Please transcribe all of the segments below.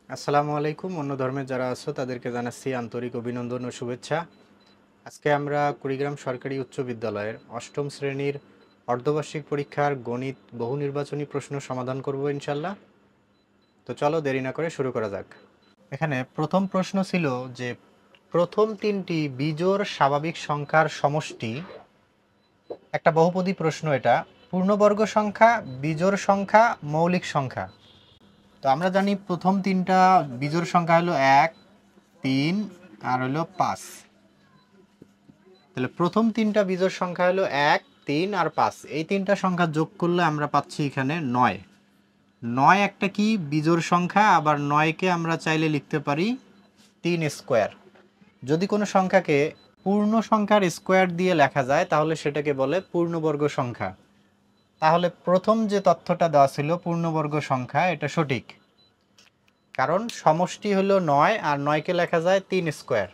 আসসালামু আলাইকুম। অন্য ধর্মের যারা আছো তাদেরকে জানাচ্ছি আন্তরিক অভিনন্দন ও শুভেচ্ছা। আজকে আমরা কুড়িগ্রাম সরকারি উচ্চ বিদ্যালয়ের অষ্টম শ্রেণীর অর্ধবার্ষিক পরীক্ষার গণিত বহু নির্বাচনী প্রশ্ন সমাধান করব ইনশাল্লাহ। তো চলো দেরি না করে শুরু করা যাক। এখানে প্রথম প্রশ্ন ছিল যে প্রথম তিনটি বিজোড় স্বাভাবিক সংখ্যার সমষ্টি, একটা বহুপদী প্রশ্ন এটা, পূর্ণবর্গ সংখ্যা, বিজোড় সংখ্যা, মৌলিক সংখ্যা। তো আমরা জানি প্রথম তিনটা বিজোড় সংখ্যা হলো 1, 3 আর হলো 5। তাহলে প্রথম তিনটা বিজোড় সংখ্যা হলো 1, 3 আর 5। এই তিনটা সংখ্যা যোগ করলে আমরা পাচ্ছি এখানে 9। 9 একটা কি বিজোড় সংখ্যা, আবার 9কে আমরা চাইলে লিখতে পারি 3 স্কোয়ার। যদি কোনো সংখ্যাকে পূর্ণ সংখ্যার স্কোয়ার দিয়ে লেখা যায় তাহলে সেটাকে বলে পূর্ণবর্গ সংখ্যা। তাহলে প্রথম যে তথ্যটা দেওয়া ছিল পূর্ণবর্গ সংখ্যা, এটা সঠিক, কারণ সমষ্টি হলো 9 আর 9কে লেখা যায় 3 স্কোয়ার।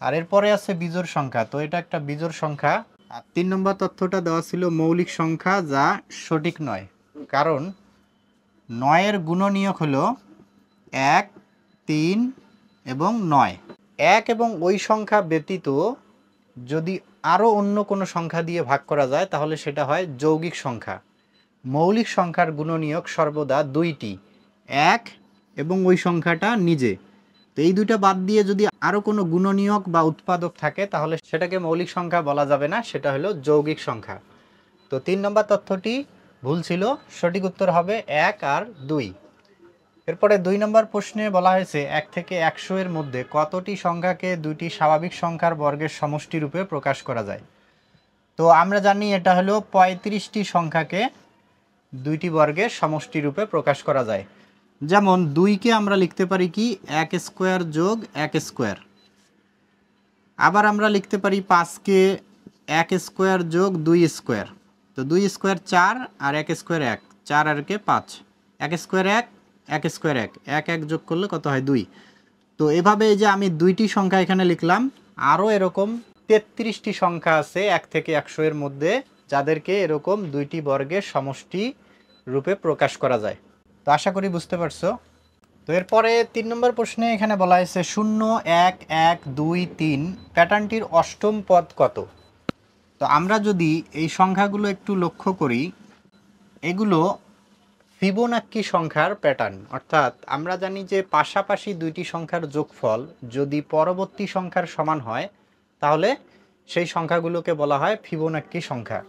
আর এরপরে আছে বিজোড় সংখ্যা, তো এটা একটা বিজোড় সংখ্যা। আর 3 নম্বর তথ্যটা দেওয়া ছিল মৌলিক সংখ্যা, যা সঠিক নয়, কারণ 9-এর গুণনীয়ক হলো 1, 3 এবং 9। 1 এবং ওই সংখ্যা ব্যতীত যদি আরও অন্য কোনো সংখ্যা দিয়ে ভাগ করা যায় তাহলে সেটা হয় যৌগিক সংখ্যা। মৌলিক সংখ্যার গুণনীয়ক সর্বদা 2টি, 1 এবং ওই সংখ্যাটা নিজে। তো এই দুইটা বাদ দিয়ে যদি আরও কোনো গুণনীয়ক বা উৎপাদক থাকে তাহলে সেটাকে মৌলিক সংখ্যা বলা যাবে না, সেটা হলো যৌগিক সংখ্যা। তো 3 নম্বর তথ্যটি ভুল ছিল, সঠিক উত্তর হবে 1 আর 2। এরপরে 2 নম্বর প্রশ্নে বলা হয়েছে 1 থেকে 100 এর মধ্যে কতটি সংখ্যাকে দুইটি স্বাভাবিক সংখ্যার বর্গের সমষ্টি রূপে প্রকাশ করা যায়। তো আমরা জানি এটা হলো 35টি সংখ্যাকে দুইটি বর্গের সমষ্টি রূপে প্রকাশ করা যায়। যেমন 2কে আমরা লিখতে পারি কি 1 স্কোয়ার যোগ 1 স্কোয়ার। আবার আমরা লিখতে পারি 5কে 1 স্কোয়ার যোগ 2 স্কোয়ার। তো 2 স্কোয়ার 4 আর 1 স্কোয়ার 1, 4 আর কে 5, 1 স্কোয়ার 1, 1 স্কোয়ার 1, 1 1 যোগ করলে কত হয় 2। তো এভাবে এই যে আমি দুইটি সংখ্যা এখানে লিখলাম, আরও এরকম 33টি সংখ্যা আছে 1 থেকে 100 এর মধ্যে যাদেরকে এরকম দুইটি বর্গের সমষ্টি রূপে প্রকাশ করা যায়। তো আশা করি বুঝতে পারছো। তো এরপরে 3 নম্বর প্রশ্নে এখানে বলা হয়েছে 0, 1, 1, 2, 3 প্যাটার্নটির অষ্টম পদ কত। তো আমরা যদি এই সংখ্যাগুলো একটু লক্ষ্য করি, এগুলো ফিবোনাক্কি সংখ্যার প্যাটার্ন। অর্থাৎ আমরা জানি যে পাশাপাশি দুইটি সংখ্যার যোগফল যদি পরবর্তী সংখ্যার সমান হয় তাহলে সেই সংখ্যাগুলোকে বলা হয় ফিবোনাক্কি সংখ্যা।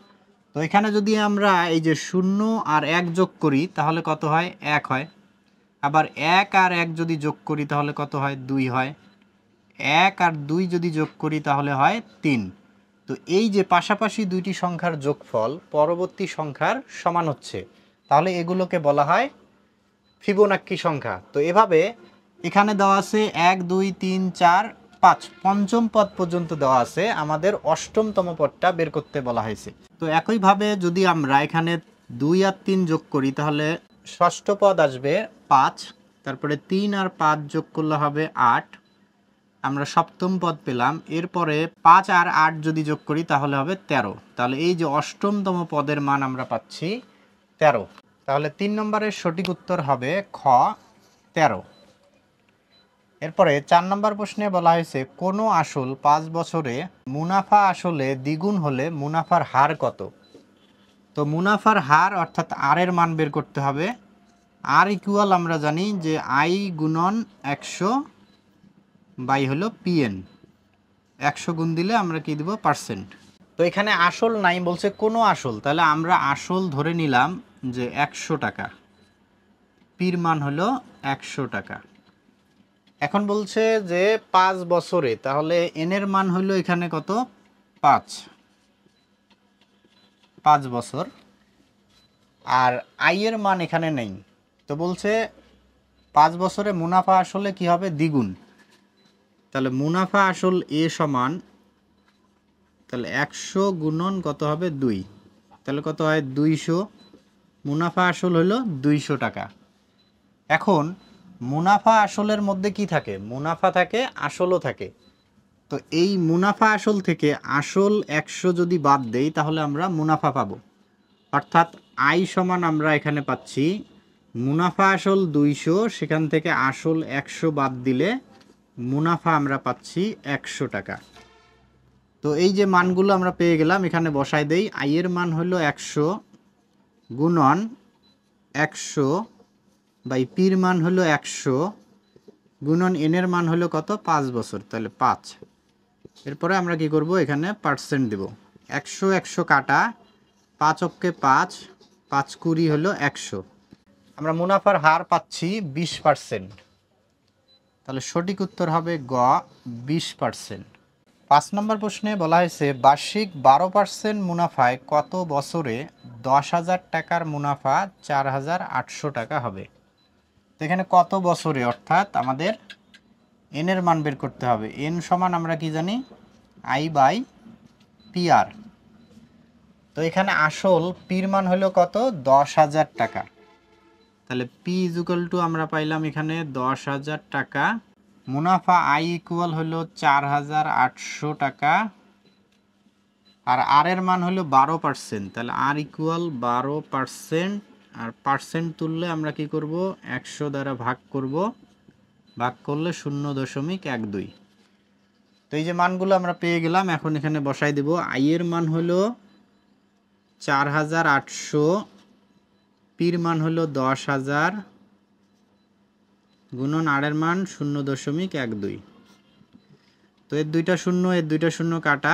তো এখানে যদি আমরা এই যে 0 আর 1 যোগ করি তাহলে কত হয়, 1 হয়। আবার 1 আর 1 যদি যোগ করি তাহলে কত হয়, 2 হয়। 1 আর 2 যদি যোগ করি তাহলে হয় 3। তো এই যে পাশাপাশি দুইটি সংখ্যার যোগফল পরবর্তী সংখ্যার সমান হচ্ছে, তাহলে এগুলোকে বলা হয় ফিবোনাক্কি সংখ্যা। তো এভাবে এখানে দেওয়া আছে 1, 2, 3, 4, 5, পঞ্চম পদ পর্যন্ত দেওয়া আছে, আমাদের অষ্টমতম পদটা বের করতে বলা হয়েছে। তো একইভাবে যদি আমরা এখানে 2 আর 3 যোগ করি তাহলে ষষ্ঠ পদ আসবে 5, তারপরে 3 আর 5 যোগ করলে হবে 8, আমরা সপ্তম পদ পেলাম। এরপরে 5 আর 8 যদি যোগ করি তাহলে হবে 13। তাহলে এই যে অষ্টমতম পদের মান আমরা পাচ্ছি 13। তাহলে 3 নম্বরের সঠিক উত্তর হবে খ, 13। এরপরে 4 নম্বর প্রশ্নে বলা হয়েছে কোনো আসল 5 বছরে মুনাফা আসলে দ্বিগুণ হলে মুনাফার হার কত। তো মুনাফার হার অর্থাৎ আর এর মান বের করতে হবে। আর ইকুয়াল আমরা জানি যে আই গুণন 100 বাই হলো পিএন। 100 গুণ দিলে আমরা কি দেব, পার্সেন্ট। তো এখানে আসল নাই বলছে কোনো আসল, তাহলে আমরা আসল ধরে নিলাম যে 100 টাকা, পির মান হলো 100 টাকা। এখন বলছে যে 5 বছরে, তাহলে এন এর মান হলো এখানে কত, 5 বছর। আর আই এর মান এখানে নেই, তো বলছে 5 বছরে মুনাফা আসলে কি হবে, দ্বিগুণ। তাহলে মুনাফা আসল এ সমান, তাহলে 100 গুণন কত হবে 2, তাহলে কত হয় 200। মুনাফা আসল হলো 200 টাকা। এখন মুনাফা আসলের মধ্যে কি থাকে, মুনাফা থাকে, আসলও থাকে। তো এই মুনাফা আসল থেকে আসল 100 যদি বাদ দেই তাহলে আমরা মুনাফা পাবো। অর্থাৎ আই সমান আমরা এখানে পাচ্ছি মুনাফা আসল 200, সেখান থেকে আসল 100 বাদ দিলে মুনাফা আমরা পাচ্ছি 100 টাকা। তো এই যে মানগুলো আমরা পেয়ে গেলাম, এখানে বসাই দেই। আই এর মান হলো 100 গুণন 100 বাই পির মান হলো 100 গুণন এন এর মান হলো কত, 5 বছর, তাহলে 5। এরপরে আমরা কি করব, এখানে পার্সেন্ট দেব। 100 100 কাটা, 5 অক্কে 5, 5 কুড়ি হলো 100। আমরা মুনাফার হার পাচ্ছি 20%। তাহলে সঠিক উত্তর হবে গ, 20%। 5 নম্বর প্রশ্নে বলা হয়েছে বার্ষিক 12% মুনাফায় কত বছরে 10,000 টাকার মুনাফা 4,800 টাকা হবে। তো এখানে কত বছরে, অর্থাৎ আমাদের এন এর মান বের করতে হবে। এন সমান আমরা কি জানি, আই বাই পি আর। তো এখানে আসল পির মান হলো কত, 10,000 টাকা। তাহলে পি ইজ ইকুয়াল টু আমরা পাইলাম এখানে 10,000 টাকা। মুনাফা আই ইকুয়াল হলো 4,800 টাকা। আর আর এর মান হলো 12%, তাহলে আর ইকুয়াল 12%। আর পার্সেন্ট তুললে আমরা কি করব, 100 দ্বারা ভাগ করব, ভাগ করলে 0.12। তো এই যে মানগুলো আমরা পেয়ে গেলাম, এখন এখানে বসাই দেব। আই এর মান হলো 4,800, পির মান হলো 10,000 গুণন আর এর মান 0.12। তো এর দুইটা শূন্য, এর দুইটা শূন্য কাটা,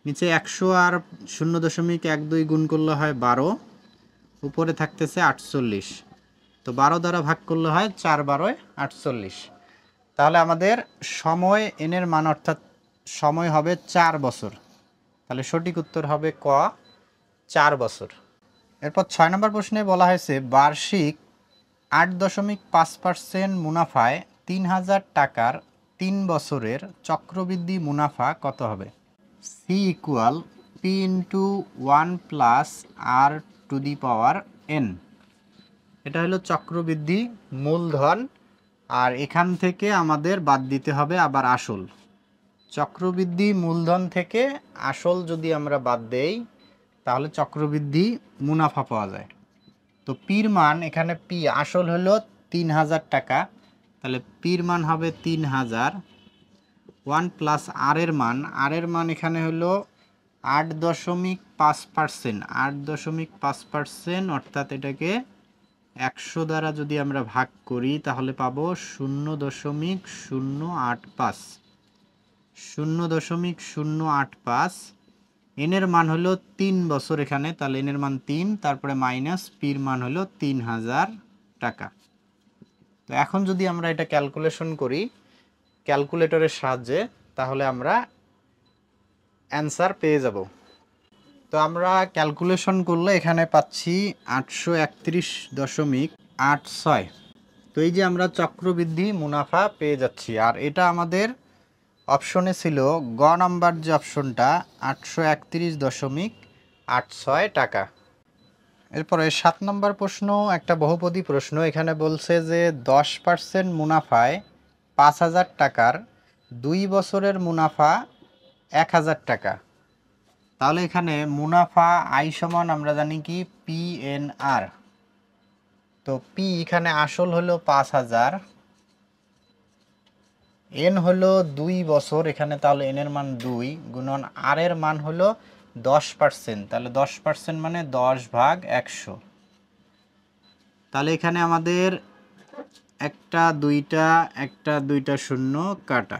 নিচে 100 আর 0.12 গুণ করলে হয় 12, উপরে থাকতেছে 48। তো 12 দ্বারা ভাগ করলে হয় 4 12 48। তাহলে আমাদের সময় এনের মান, অর্থাৎ সময় হবে 4 বছর। তাহলে সঠিক উত্তর হবে ক, 4 বছর। এরপর 6 নম্বর প্রশ্নে বলা হয়েছে বার্ষিক 8.5% মুনাফায় 3,000 টাকার 3 বছরের চক্রবৃদ্ধি মুনাফা কত হবে। C equal P into 1 plus R to the power N. এটা হলো চক্রবৃদ্ধি মূলধন, আর এখান থেকে আমাদের বাদ দিতে হবে আবার আসল। চক্রবৃদ্ধি মূলধন থেকে আসল যদি আমরা বাদ দেই তাহলে চক্রবৃদ্ধি মুনাফা পাওয়া যায়। তো পির মান, এখানে পি আসল হলো 3,000 টাকা, তাহলে পির মান হবে 3,000। 1 প্লাস আর এর মান এখানে হলো 8.5%। 8.5%, অর্থাৎ এটাকে 100 দ্বারা যদি আমরা ভাগ করি তাহলে পাবো 0.085। 0.085। এনের মান হলো 3 বছর এখানে, তাহলে এনের মান 3, তারপরে মাইনাস পির মান হলো 3,000 টাকা। তো এখন যদি আমরা এটা ক্যালকুলেশন করি ক্যালকুলেটরের সাহায্যে, তাহলে আমরা অ্যান্সার পেয়ে যাব। তো আমরা ক্যালকুলেশন করলে এখানে পাচ্ছি 831.86। তো এই যে আমরা চক্রবৃদ্ধি মুনাফা পেয়ে যাচ্ছি, আর এটা আমাদের অপশনে ছিল গ নাম্বার যে অপশনটা, 831.86 টাকা। এরপরে 7 নম্বর প্রশ্ন একটা বহুপদী প্রশ্ন। এখানে বলছে যে 10% মুনাফায় 5,000 টাকার 2 বছরের মুনাফা 1,000 টাকা। তাহলে এখানে মুনাফা আই সমান আমরা জানি কি পি এন আর। তো পি এখানে আসল হলো 5,000, এন হলো 2 বছর এখানে, তাহলে এন এর মান 2 গুণন আর এর মান হলো 10%, তাহলে 10% মানে 10 ভাগ 100। তাহলে এখানে আমাদের একটা দুইটা শূন্য কাটা।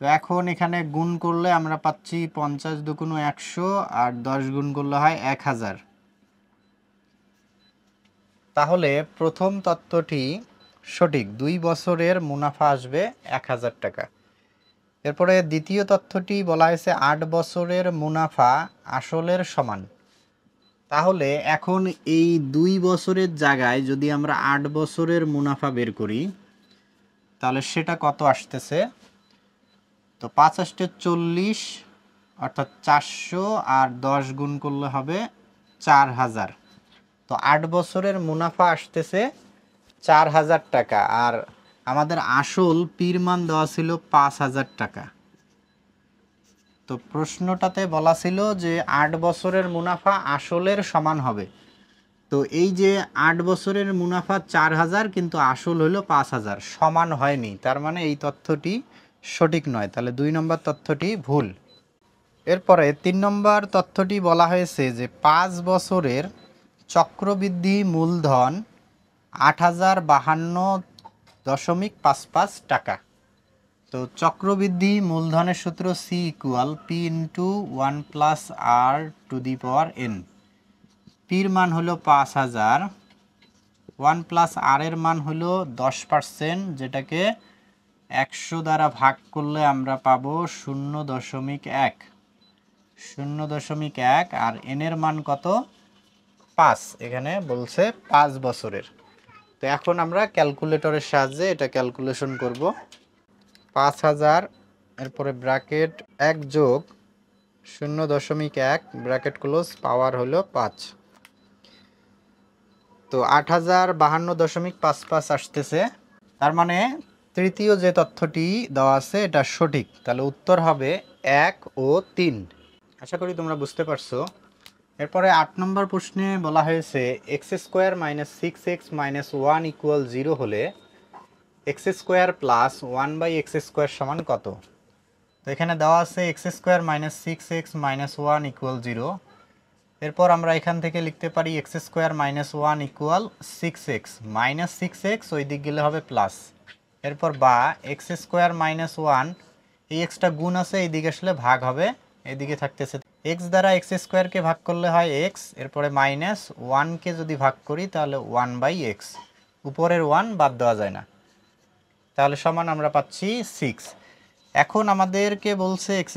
তো এখন এখানে গুণ করলে আমরা পাচ্ছি 50 দুগুণ 100, আর 10 গুণ করলে হয় 1000। তাহলে প্রথম তত্ত্বটি সঠিক, 2 বছরের মুনাফা আসবে 1000 টাকা। এরপরে দ্বিতীয় তথ্যটি বলা হয়েছে 8 বছরের মুনাফা আসলের সমান। তাহলে এখন এই 2 বছরের জায়গায় যদি আমরা 8 বছরের মুনাফা বের করি তাহলে সেটা কত আসতেছে। তো 5 8 40, অর্থাৎ 400, আর 10 গুণ করলে হবে 4000। তো 8 বছরের মুনাফা আসতেছে 4000 টাকা, আর আমাদের আসল পির মান দেওয়া ছিল 5,000 টাকা। তো প্রশ্নটাতে বলা ছিল যে 8 বছরের মুনাফা আসলের সমান হবে। তো এই যে 8 বছরের মুনাফা 4000 কিন্তু আসল হলো 5000, সমান হয়নি, তার মানে এই তথ্যটি সঠিক নয়, তাহলে 2 নম্বর তথ্যটি ভুল। এরপরে 3 নম্বর তথ্যটি বলা হয়েছে যে 5 বছরের চক্রবৃদ্ধি মূলধন 8052.55 টাকা। তো চক্রবৃদ্ধি মূলধনের সূত্র C equal P into 1+r⁴n। পির মান হলো 5000, 1+r এর মান হলো 10%, যেটাকে 100 দ্বারা ভাগ করলে আমরা পাবো 0.1, 0.1, আর n এর মান কত? 5, এখানে বলছে 5 বছরের। তো এখন আমরা ক্যালকুলেটরের সাহায্যে এটা ক্যালকুলেশন করব। 5000 এরপরে ব্র্যাকেট 1 যোগ 0.1 ব্র্যাকেট ক্লোজ, পাওয়ার হলো 5। তো 8052.55 আসতেছে, তার মানে তৃতীয় যে তথ্যটি দেওয়া আছে এটা সঠিক, তাহলে উত্তর হবে 1 ও 3। আশা করি তোমরা বুঝতে পারছো। এরপরে 8 নম্বর প্রশ্নে বলা হয়েছে x² - 6x - 1 = 0 হলে x² + 1/x² সমান কত? তো এখানে দেওয়া আছে x² - 6x - 1 = 0। এরপর আমরা এখান থেকে লিখতে পারি x² - 1 = 6x, -6x ওই দিক গেলে হবে প্লাস। এরপর বা x² - 1, এই এক্সটা গুণ আছে, এই দিকে আসলে ভাগ হবে, এদিকে থাকতেছে x দ্বারা x² কে ভাগ করলে হয় x, এরপরে -1 কে যদি ভাগ করি তাহলে 1/x, উপরের 1 বাদ দেওয়া যায় না, তাহলে সমান আমরা পাচ্ছি 6। এখন আমাদেরকে বলছে x²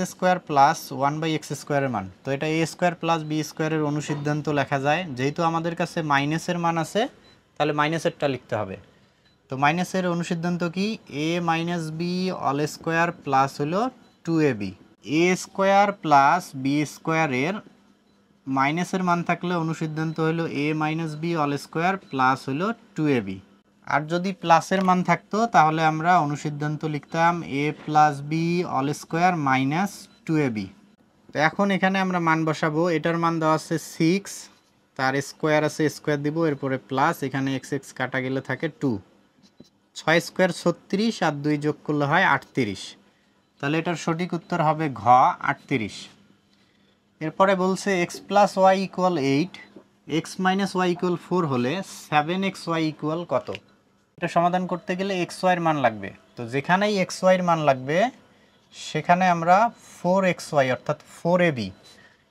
+ 1/x² এর মান, তো এটা a² + b² এর অনুসিদ্ধান্ত লেখা যায়, যেহেতু আমাদের কাছে মাইনাসের মান আছে তাহলে মাইনাসেরটা লিখতে হবে। তো মাইনাসের অনুসিদ্ধান্ত কি? a - b² প্লাস হলো 2ab, a² + b² এর মাইনাসের মান থাকলে অনুসিদ্ধান্ত হলো a - b² প্লাস হলো 2ab, আর যদি প্লাসের মান থাকতো তাহলে আমরা অনুসিদ্ধান্ত লিখতাম a + b² মাইনাস 2ab। তো এখন এখানে আমরা মান বসাবো, এটার মান দেওয়া আছে 6, তার স্কোয়ার আছে, স্কোয়ার দিব, এরপরে প্লাস, এখানে x কাটা গেলে থাকে 2, 6 স্কোয়ার 36, আর 2 যোগ করলে হয় 38, তাহলে এটার সঠিক উত্তর হবে ঘ 38। এরপরে বলছে x + y = 8, x - y = 4 হলে 7xy = কত? এটা সমাধান করতে গেলে xy এর মান লাগবে, তো যেখানেই xy এর মান লাগবে সেখানে আমরা 4xy অর্থাৎ 4ab,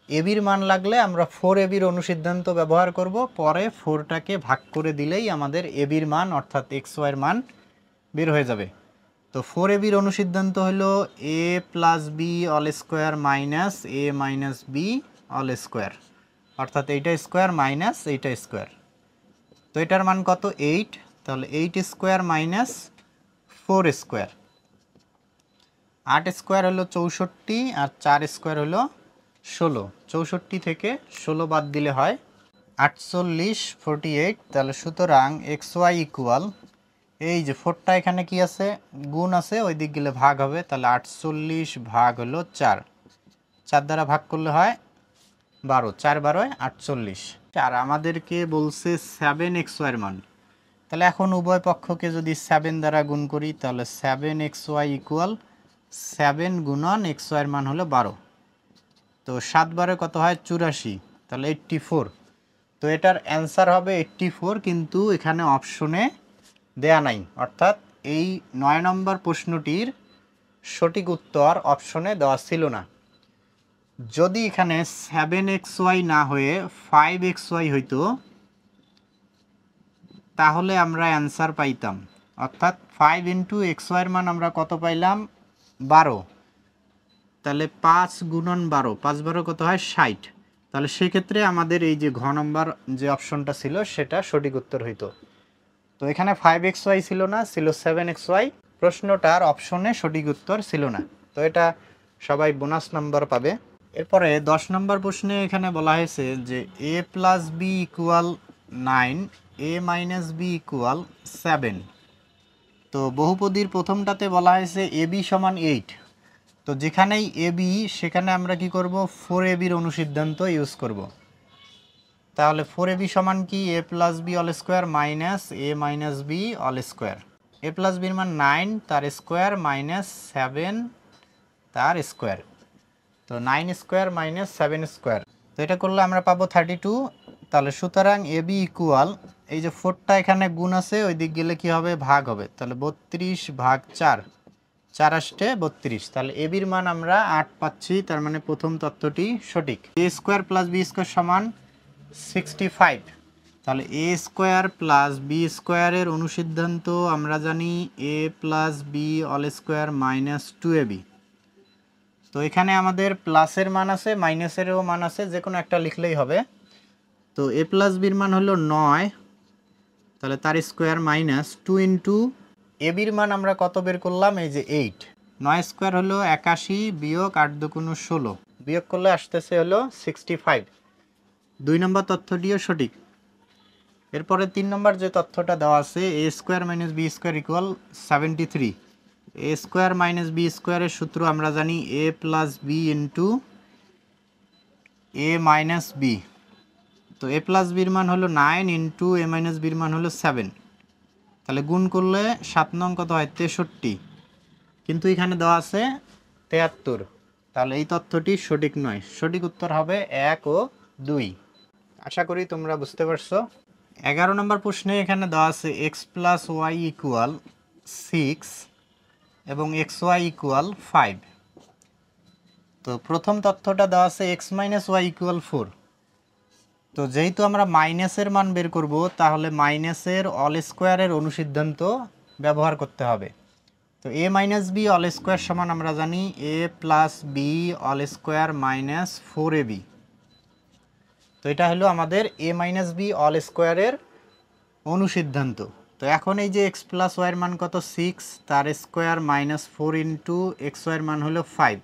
এর মান লাগলে আমরা 4ab এর অনুসিদ্ধান্ত ব্যবহার করব, পরে 4টাকে ভাগ করে দিলেই আমাদের ab এর মান অর্থাৎ xy এর মান বের হয়ে যাবে। তো 4ab এর অনুসিদ্ধান্ত হলো a + b² minus a - b², অর্থাৎ এইটা স্কোয়ার মাইনাস এইটা স্কোয়ার। তো এটার মান কত? 8, তাহলে 8² মাইনাস 4², 8² হলো 64, আর 4² হলো 16, 64 থেকে 16 বাদ দিলে হয় 48, 48, তাহলে সুতরাং xy ইকুয়াল, এই যে 4টা এখানে কি আছে? গুণ আছে, ওই দিক গেলে ভাগ হবে, তাহলে 48 ভাগ হলো 4, 4 দ্বারা ভাগ করলে হয় 12, 4 12 48, আর আমাদেরকে বলছে 7xy এর মান, তাহলে এখন উভয় পক্ষকে যদি 7 দ্বারা গুণ করি তাহলে 7xy ইকুয়াল 7 গুণন xy এর মান হলো 12, তো 7 12 কত হয়? 84, তাহলে 84। তো এটার অ্যান্সার হবে 84, কিন্তু এখানে অপশনে দেয়া নাই, অর্থাৎ এই 9 নম্বর প্রশ্নটির সঠিক উত্তর অপশনে দেওয়া ছিল না। যদি এখানে 7xy না হয়ে 5xy হইতো তাহলে আমরা অ্যান্সার পাইতাম, অর্থাৎ 5 × xy এর মান আমরা কত পাইলাম? 12, তাহলে 5 গুণন 12, 5 12 কত হয়? 60, তাহলে সেক্ষেত্রে আমাদের এই যে ঘ নম্বর যে অপশনটা ছিল সেটা সঠিক উত্তর হইতো। তো এখানে 5xy ছিল না, ছিল 7xy, প্রশ্নটার অপশনে সঠিক উত্তর ছিল না, তো এটা সবাই বোনাস নাম্বার পাবে। এরপরে 10 নম্বর প্রশ্নে এখানে বলা হয়েছে যে a + b = 9, a - b = 7। তো বহুপদীর প্রথমটাতে বলা হয়েছে ab = 8, তো যেখানেই ab সেখানে আমরা কি করব? 4ab এর অনুসিদ্ধান্ত ইউজ করব। তাহলে 4ab সমান কি a plus B all square minus a minus B all square. a plus বির মান 9 তার স্কোয়ার মাইনাস 7 তার স্কোয়ার, তো 9 স্কোয়ার মাইনাস 7 স্কোয়ার, তো এটা করলে আমরা পাবো 32। তাহলে সুতরাং এ বি ইকুয়াল, এই যে 4টা এখানে গুণ আছে ওই দিক গেলে কি হবে, ভাগ হবে, তাহলে 32 ভাগ 4, 4 আসতে 32, তাহলে এ বির মান আমরা 8 পাচ্ছি, তার মানে প্রথম তথ্যটি সঠিক। এ স্কোয়ার প্লাস বি স্কোয়ার সমান 65, তাহলে এ স্কোয়ার প্লাস বি স্কোয়ারের অনুসিদ্ধান্ত আমরা জানি a plus B all square minus 2ab। তো এখানে আমাদের প্লাসের মান আছে মাইনাসেরও মান আছে, যে কোনো একটা লিখলেই হবে। তো এ প্লাস বির মান হলো 9, তাহলে তার স্কোয়ার মাইনাস 2 ইন্টু এ বির মান আমরা কত বের করলাম, এই যে 8, 9 স্কোয়ার হলো 81 বিয়োগ 8 দুগুণ 16, বিয়োগ করলে আসতেছে হলো 65। 2 নম্বর তথ্যটিও সঠিক। এরপরে 3 নম্বর যে তথ্যটা দেওয়া আছে a square minus b square equal 73, a square minus b স্কোয়ারের সূত্র আমরা জানি a plus B into A minus B. তো এ প্লাস বির মান হলো 9 ইন্টু এ মাইনাস বির মান হলো 7, তাহলে গুণ করলে 7 নং কত হয় 63, কিন্তু এখানে দেওয়া আছে 73, তাহলে এই তথ্যটি সঠিক নয়। সঠিক উত্তর হবে 1 ও 2। আশা করি তোমরা বুঝতে পারছো। 11 নম্বর প্রশ্নে এখানে দেওয়া আছে এক্স প্লাস ওয়াই ইকুয়াল 6 এবং এক্স ওয়াই ইকুয়াল 5। তো প্রথম তথ্যটা দেওয়া আছে এক্স মাইনাস ওয়াই ইকুয়াল 4। তো যেহেতু আমরা মাইনাসের মান বের করব, তাহলে মাইনাসের অল স্কোয়ারের অনুসিদ্ধান্ত ব্যবহার করতে হবে। তো a minus B all square সমান আমরা জানি a plus B all square minus 4ab। তো এটা হলো আমাদের এ মাইনাস বি অল স্কোয়ারের অনুসিদ্ধান্ত। তো এখন এই যে এক্স প্লাস ওয়াইয়ের মান কত 6, তার স্কোয়ার মাইনাস 4 ইন্টু এক্স ওয়াইয়ের মান হলো 5,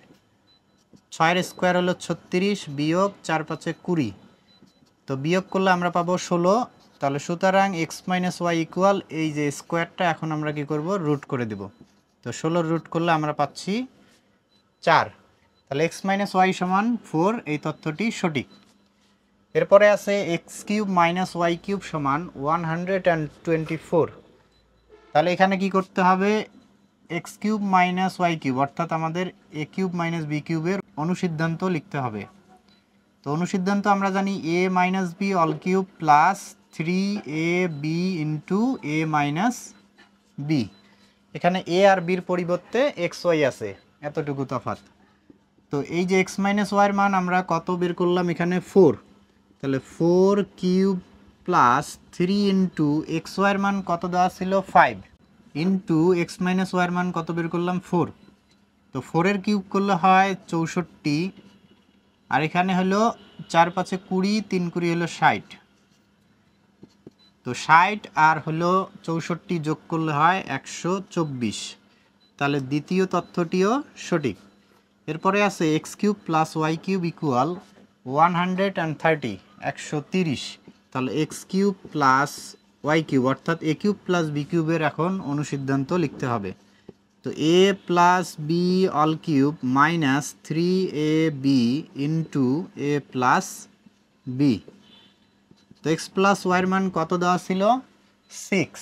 6 স্কোয়ার হলো 36 বিয়োগ 4 5 20, তো বিয়োগ করলে আমরা পাবো 16। তাহলে সুতরাং এক্স মাইনাস ওয়াই ইকুয়াল, এই যে স্কোয়ারটা এখন আমরা কি করব, রুট করে দেব। তো 16 রুট করলে আমরা পাচ্ছি 4, তাহলে এক্স মাইনাস ওয়াই সমান 4, এই তথ্যটি সঠিক। এরপরে আছে X cube minus Y cube সমান 124। তাহলে এখানে কি করতে হবে, X cube minus Y cube অর্থাৎ আমাদের এ কিউব মাইনাস বি কিউবের অনুসিদ্ধান্ত লিখতে হবে। তো অনুসিদ্ধান্ত আমরা জানি a minus B whole cube plus 3ab into A minus b. এখানে এ আর বির পরিবর্তে এক্স ওয়াই আছে, এতটুকু তফাৎ। তো এই যে এক্স মাইনাস ওয়াইয়ের মান আমরা কত বের করলাম, এখানে 4, তাহলে 4 কিউব প্লাস 3 ইন্টু এক্স ওয়াইয়ের মান কত দেওয়া ছিল 5 ইন্টু এক্স মাইনাস ওয়াইয়ের মান কত বের করলাম 4। তো 4-এর কিউব করলে হয় 64, আর এখানে হলো 4 5 20, 3 20 হলো 60, তো 60 আর হলো 64 যোগ করলে হয় 124, তাহলে দ্বিতীয় তথ্যটিও সঠিক। এরপরে আছে X cube plus Y cube equal 130, 130, তাহলে X cube plus Y cube অর্থাৎ এ কিউব প্লাস বি কিউবের এখন অনুসিদ্ধান্ত লিখতে হবে। তো a plus B whole cube minus 3ab into a plus b. তো এক্স প্লাস ওয়াইয়ের মান কত দেওয়া ছিল 6,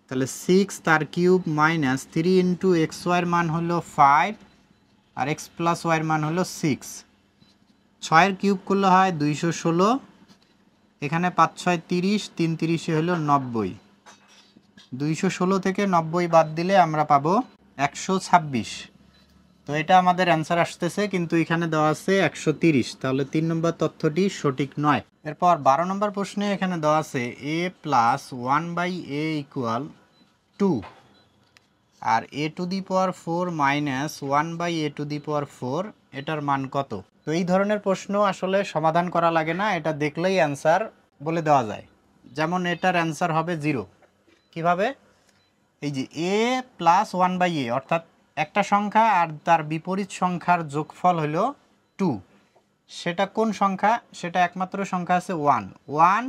তাহলে 6 তার কিউব মাইনাস 3 ইন্টু এক্স ওয়াইয়ের মান হলো 5, আর এক্স প্লাস ওয়াইয়ের মান হলো 6, 6-এর কিউব করলে হয় 216, এখানে 5 6 30, 3 30 হলো 90, 216 থেকে 90 বাদ দিলে আমরা পাবো 126। তো এটা আমাদের অ্যান্সার আসতেছে, কিন্তু এখানে দেওয়া আছে 130, তাহলে 3 নম্বর তথ্যটি সঠিক নয়। এরপর 12 নম্বর প্রশ্নে এখানে দেওয়া আছে a প্লাস 1/a ইকুয়াল 2, আর a to the power 4 minus 1/a to the power 4 এটার মান কত। তো এই ধরনের প্রশ্ন আসলে সমাধান করা লাগে না, এটা দেখলেই অ্যান্সার বলে দেওয়া যায়। যেমন এটার অ্যান্সার হবে 0। কিভাবে, এই যে a প্লাস 1/a অর্থাৎ একটা সংখ্যা আর তার বিপরীত সংখ্যার যোগফল হলো 2, সেটা কোন সংখ্যা, সেটা একমাত্র সংখ্যা আছে 1, 1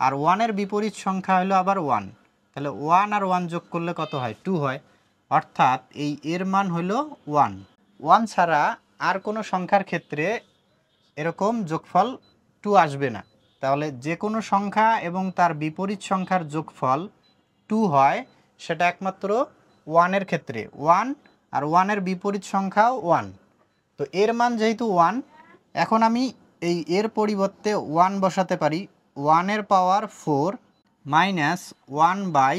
আর 1-এর বিপরীত সংখ্যা হলো আবার 1, তাহলে 1 আর 1 যোগ করলে কত হয় 2 হয়, অর্থাৎ এই এর মান হলো 1। 1 ছাড়া আর কোনো সংখ্যার ক্ষেত্রে এরকম যোগফল 2 আসবে না। তাহলে যে কোনো সংখ্যা এবং তার বিপরীত সংখ্যার যোগফল 2 হয় সেটা একমাত্র 1 এর ক্ষেত্রে 1 আর 1 এর বিপরীত সংখ্যাও 1। তো এর মান যেহেতু 1, এখন আমি এই এর পরিবর্তে 1 বসাতে পারি। 1 এর পাওয়ার 4 মাইনাস 1 বাই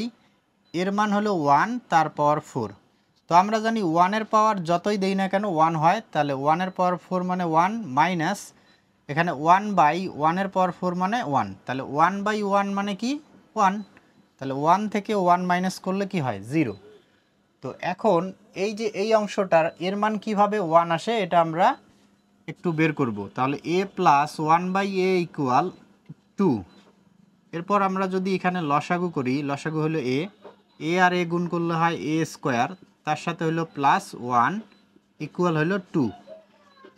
এর মান হলো 1 তার পাওয়ার 4। তো আমরা জানি 1 এর পাওয়ার যতই দেই না কেন 1 হয়, তাহলে 1 এর পাওয়ার 4 মানে 1 মাইনাস এখানে 1 বাই 1 এর পাওয়ার 4 মানে 1, তাহলে 1 বাই 1 মানে কি 1, তাহলে 1 থেকে 1 মাইনাস করলে কি হয় 0। তো এখন এই যে এই অংশটার এর মান কিভাবে 1 আসে এটা আমরা একটু বের করব। তাহলে a plus 1 by A equal 2। এরপর আমরা যদি এখানে লসাগু করি, লসাগু হলো এ আর এ গুণ করলে হয় এ স্কোয়ার, তার সাথে হলো প্লাস 1 ইকুয়াল হলো 2।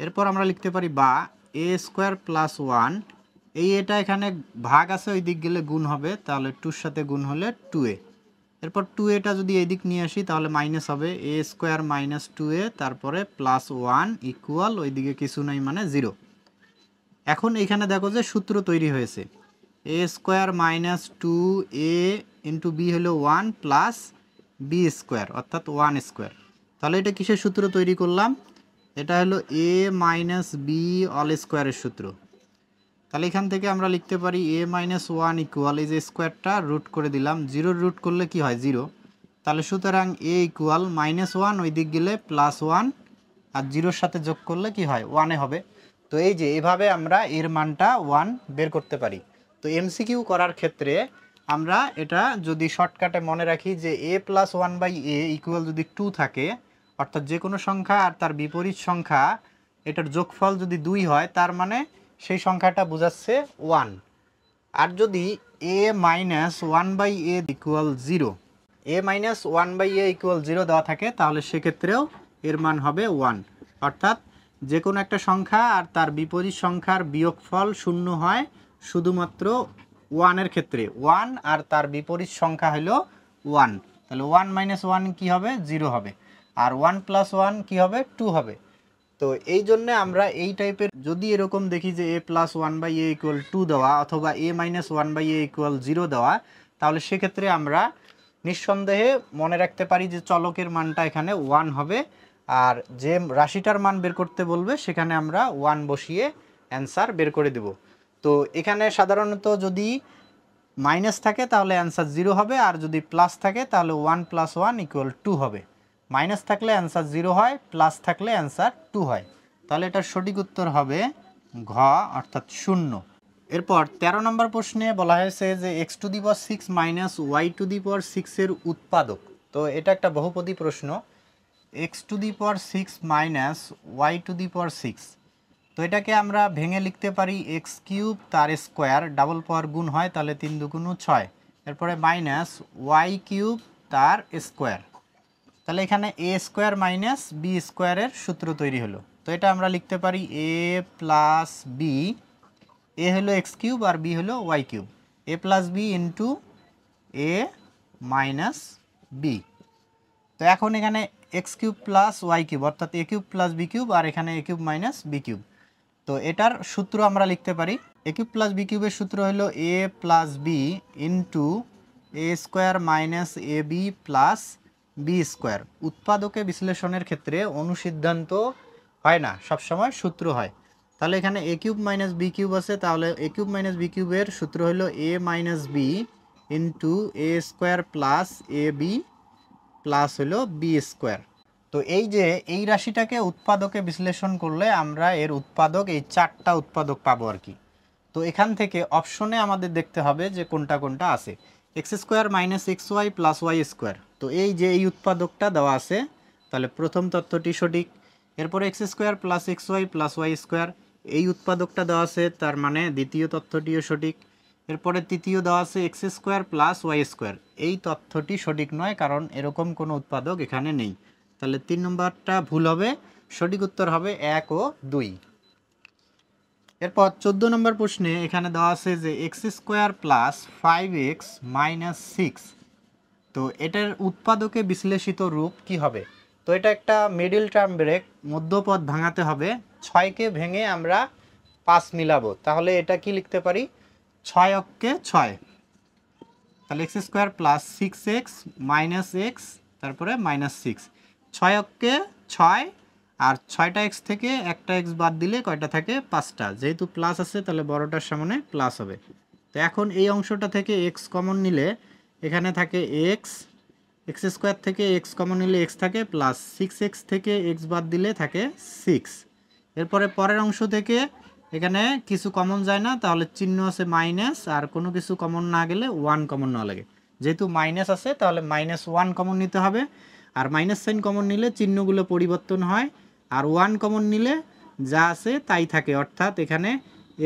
এরপর আমরা লিখতে পারি বা এ স্কোয়ার প্লাস 1, এই এটা এখানে ভাগ আছে ওই দিক গেলে গুণ হবে, তাহলে 2-র সাথে গুণ হলে 2a। এরপর 2a যদি এই দিক নিয়ে আসি তাহলে মাইনাস হবে এ স্কোয়ার মাইনাস 2a, তারপরে প্লাস 1 ইকুয়াল ওইদিকে কিছু নাই মানে 0। এখন এখানে দেখো যে সূত্র তৈরি হয়েছে, a square minus 2a into b হলো 1 প্লাস বি স্কোয়ার অর্থাৎ 1 স্কোয়ার। তাহলে এটা কিসের সূত্র তৈরি করলাম? এটা হলো এ মাইনাস বি অল স্কোয়ারের সূত্র। তাহলে এখান থেকে আমরা লিখতে পারি এ মাইনাস 1 ইকুয়াল এই যে স্কোয়ারটা রুট করে দিলাম, 0 রুট করলে কি হয় 0, তাহলে সুতরাং এ ইকুয়াল মাইনাস 1 ওই দিক গেলে প্লাস 1 আর 0-র সাথে যোগ করলে কি হয় 1 হবে। তো এই যে এভাবে আমরা এর মানটা 1 বের করতে পারি। তো এমসিকিউ করার ক্ষেত্রে আমরা এটা যদি শর্টকাটে মনে রাখি যে a plus 1 by A equal যদি 2 থাকে, অর্থাৎ যে কোনো সংখ্যা আর তার বিপরীত সংখ্যা এটার যোগফল যদি 2 হয় তার মানে সেই সংখ্যাটা বোঝাচ্ছে 1। আর যদি a minus 1 by A equal 0, a minus 1 by A equal 0 দেওয়া থাকে তাহলে সেক্ষেত্রেও এর মান হবে 1। অর্থাৎ যে কোনো একটা সংখ্যা আর তার বিপরীত সংখ্যার বিয়োগফল 0 হয় শুধুমাত্র 1 এর ক্ষেত্রে, 1 আর তার বিপরীত সংখ্যা হলো 1, তাহলে 1 মাইনাস 1 কী হবে 0 হবে, আর 1 প্লাস 1 কী হবে 2 হবে। তো এই জন্যে আমরা এই টাইপের যদি এরকম দেখি যে a plus 1 by A equal 2 দেওয়া অথবা a minus 1 by A equal 0 দেওয়া, তাহলে সেক্ষেত্রে আমরা নিঃসন্দেহে মনে রাখতে পারি যে চলকের মানটা এখানে 1 হবে, আর যে রাশিটার মান বের করতে বলবে সেখানে আমরা 1 বসিয়ে অ্যান্সার বের করে দেব। তো এখানে সাধারণত যদি মাইনাস থাকে তাহলে অ্যান্সার 0 হবে, আর যদি প্লাস থাকে তাহলে 1 প্লাস 1 ইকুয়াল 2 হবে। মাইনাস থাকলে অ্যান্সার 0 হয়, প্লাস থাকলে অ্যান্সার 2 হয়। তাহলে এটার সঠিক উত্তর হবে ঘ অর্থাৎ 0। এরপর 13 নম্বর প্রশ্নে বলা হয়েছে যে x to the power 6 minus y to the power 6 এর উৎপাদক। তো এটা একটা বহুপদী প্রশ্ন, x to the power 6 minus y to the power 6। তো এটাকে আমরা ভেঙে লিখতে পারি এক্স কিউব তার স্কোয়ার, ডাবল পাওয়ার গুণ হয় তাহলে 3 দুগুণ 6, এরপরে মাইনাস ওয়াই কিউব তার স্কোয়ার। তাহলে এখানে এ স্কোয়ার মাইনাস বি স্কোয়ারের সূত্র তৈরি হলো। তো এটা আমরা লিখতে পারি এ প্লাস বি, এ হলো এক্স কিউব আর বি হলো Y cube, A plus B into A minus B. তো এখন এখানে X cube plus Y cube অর্থাৎ A cube plus B cube, আর এখানে A cube minus B cube. তো এটার সূত্র আমরা লিখতে পারি এ কিউব প্লাস বি কিউবের সূত্র হলো এ plus B into A square minus A B plus B square. উৎপাদকে বিশ্লেষণের ক্ষেত্রে অনুসিদ্ধান্ত হয় না, সবসময় সূত্র হয়। তাহলে এখানে A cube minus B cube আছে, তাহলে এ কিউব মাইনাস বি কিউবের সূত্র হলো এ minus B into A square plus A B plus হলো বি স্কোয়ার। তো এই যে এই রাশিটাকে উৎপাদকে বিশ্লেষণ করলে আমরা এর উৎপাদক এই 4টা উৎপাদক পাবো আর কি। তো এখান থেকে অপশনে আমাদের দেখতে হবে যে কোনটা কোনটা আছে। X square minus X Y plus Y square, তো এই যে এই উৎপাদকটা দেওয়া আছে, তাহলে প্রথম তথ্যটি সঠিক। এরপরে X square plus X Y plus Y square, এই উৎপাদকটা দেওয়া আছে, তার মানে দ্বিতীয় তথ্যটিও সঠিক। এরপরে তৃতীয় দেওয়া আছে X square plus Y square, এই তথ্যটি সঠিক নয় কারণ এরকম কোনো উৎপাদক এখানে নেই। তাহলে 3 নম্বরটা ভুল হবে, সঠিক উত্তর হবে 1 ও 2। এরপর 14 নম্বর প্রশ্নে এখানে দেওয়া আছে যে x square plus 5x minus 6, তো এটার উৎপাদকে বিশ্লেষিত রূপ কি হবে? তো এটা একটা মিডল টার্ম ব্রেক, মধ্যপদ ভাঙাতে হবে, 6কে ভেঙে আমরা 5 মিলাবো, তাহলে এটা কি লিখতে পারি ছয় অক্ষে ছয়, তাহলে x square plus six x minus x তারপরে মাইনাস সিক্স। ছয় অক্ষে ছয়, আর ছয়টা এক্স থেকে একটা এক্স বাদ দিলে কয়টা থাকে? পাঁচটা। যেহেতু প্লাস আছে তাহলে বড়টার সামনে প্লাস হবে। তো এখন এই অংশটা থেকে এক্স কমন নিলে এখানে থাকে এক্স, এক্স স্কোয়ার থেকে এক্স কমন নিলে এক্স থাকে প্লাস সিক্স এক্স থেকে এক্স বাদ দিলে থাকে সিক্স। এরপরে পরের অংশ থেকে এখানে কিছু কমন যায় না, তাহলে চিহ্ন আছে মাইনাস, আর কোনো কিছু কমন না গেলে ওয়ান কমন না লাগে। যেহেতু মাইনাস আছে তাহলে মাইনাস ওয়ান কমন নিতে হবে, আর মাইনাস সাইন কমন নিলে চিহ্নগুলো পরিবর্তন হয়, আর ওয়ান কমন নিলে যা আছে তাই থাকে। অর্থাৎ এখানে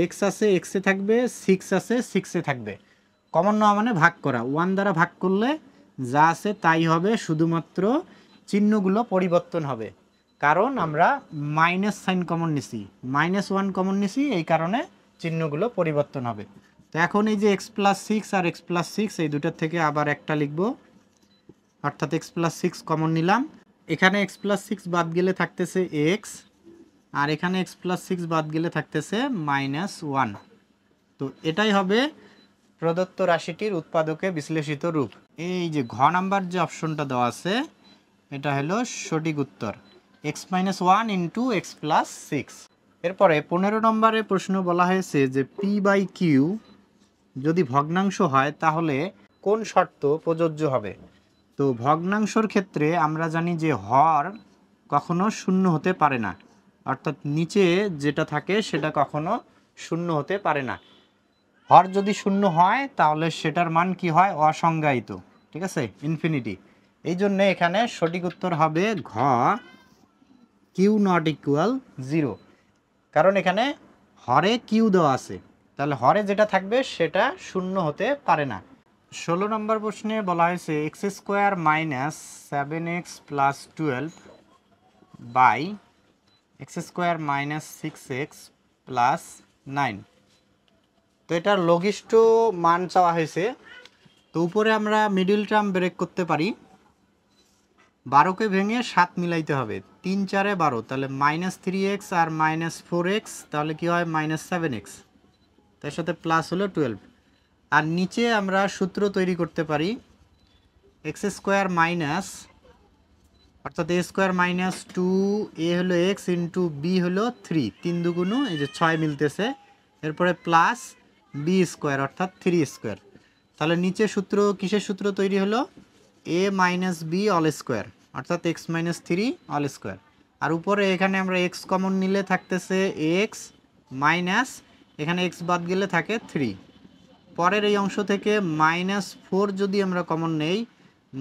এক্স আছে এক্সে থাকবে, সিক্স আছে সিক্সে থাকবে। কমন নেওয়া মানে ভাগ করা, ওয়ান দ্বারা ভাগ করলে যা আছে তাই হবে, শুধুমাত্র চিহ্নগুলো পরিবর্তন হবে। কারণ আমরা মাইনাস সাইন কমন নিছি, মাইনাস ওয়ান কমন নিছি, এই কারণে চিহ্নগুলো পরিবর্তন হবে। তো এখন এই যে এক্স প্লাস সিক্স আর এক্স প্লাস সিক্স এই দুটার থেকে আবার একটা লিখব, অর্থাৎ এক্স প্লাস সিক্স কমন নিলাম। এখানে এক্স প্লাস সিক্স বাদ গেলে থাকতেছে এক্স, আর এখানে এক্স প্লাস সিক্স বাদ গেলে থাকতেছে মাইনাস ওয়ান। তো এটাই হবে প্রদত্ত রাশিটির উৎপাদকে বিশ্লেষিত রূপ। এই যে ঘ নাম্বার যে অপশনটা দেওয়া আছে এটা হলো সঠিক উত্তর, x minus one into x plus six. এরপরে 15 নম্বরে প্রশ্ন বলা হয়েছে যে পি বাই কিউ যদি ভগ্নাংশ হয় তাহলে কোন শর্ত প্রযোজ্য হবে? তো ভগ্নাংশর ক্ষেত্রে আমরা জানি যে হর কখনো শূন্য হতে পারে না, অর্থাৎ নিচে যেটা থাকে সেটা কখনো শূন্য হতে পারে না। হর যদি শূন্য হয় তাহলে সেটার মান কি হয়? অসংজ্ঞায়িত, ঠিক আছে, ইনফিনিটি। এই জন্য এখানে সঠিক উত্তর হবে ঘ, কিউ নট ইকুয়াল জিরো। কারণ এখানে হরে কিউ দেওয়া আছে, তাহলে হরে যেটা থাকবে সেটা শূন্য হতে পারে না। 16 নম্বর প্রশ্নে বলা হয়েছে X square minus 7x plus 12 by X square minus 6x plus 9। তো এটার লঘিষ্ঠ মান চাওয়া হয়েছে। তো উপরে আমরা মিডিল টার্ম ব্রেক করতে পারি, 12কে ভেঙে 7 মিলাইতে হবে, 3 4 12, তাহলে মাইনাস 3x আর মাইনাস 4x, তাহলে কি হয়? মাইনাস 7x, তার সাথে প্লাস হলো 12। আর নিচে আমরা সূত্র তৈরি করতে পারি এক্স স্কোয়ার মাইনাস, অর্থাৎ এ স্কোয়ার মাইনাস 2a হলো এক্স ইন্টু বি হলো 3, 3 দুগুণ এই যে 6 মিলতেছে, এরপরে প্লাস বি স্কোয়ার অর্থাৎ 3 স্কোয়ার। তাহলে নিচে সূত্র কিসের সূত্র তৈরি হলো? a minus B all square, অর্থাৎ এক্স মাইনাস 3 অল স্কোয়ার। আর উপরে এখানে আমরা এক্স কমন নিলে থাকতেছে এক্স মাইনাস, এখানে এক্স বাদ গেলে থাকে 3। পরের এই অংশ থেকে মাইনাস 4 যদি আমরা কমন নেই,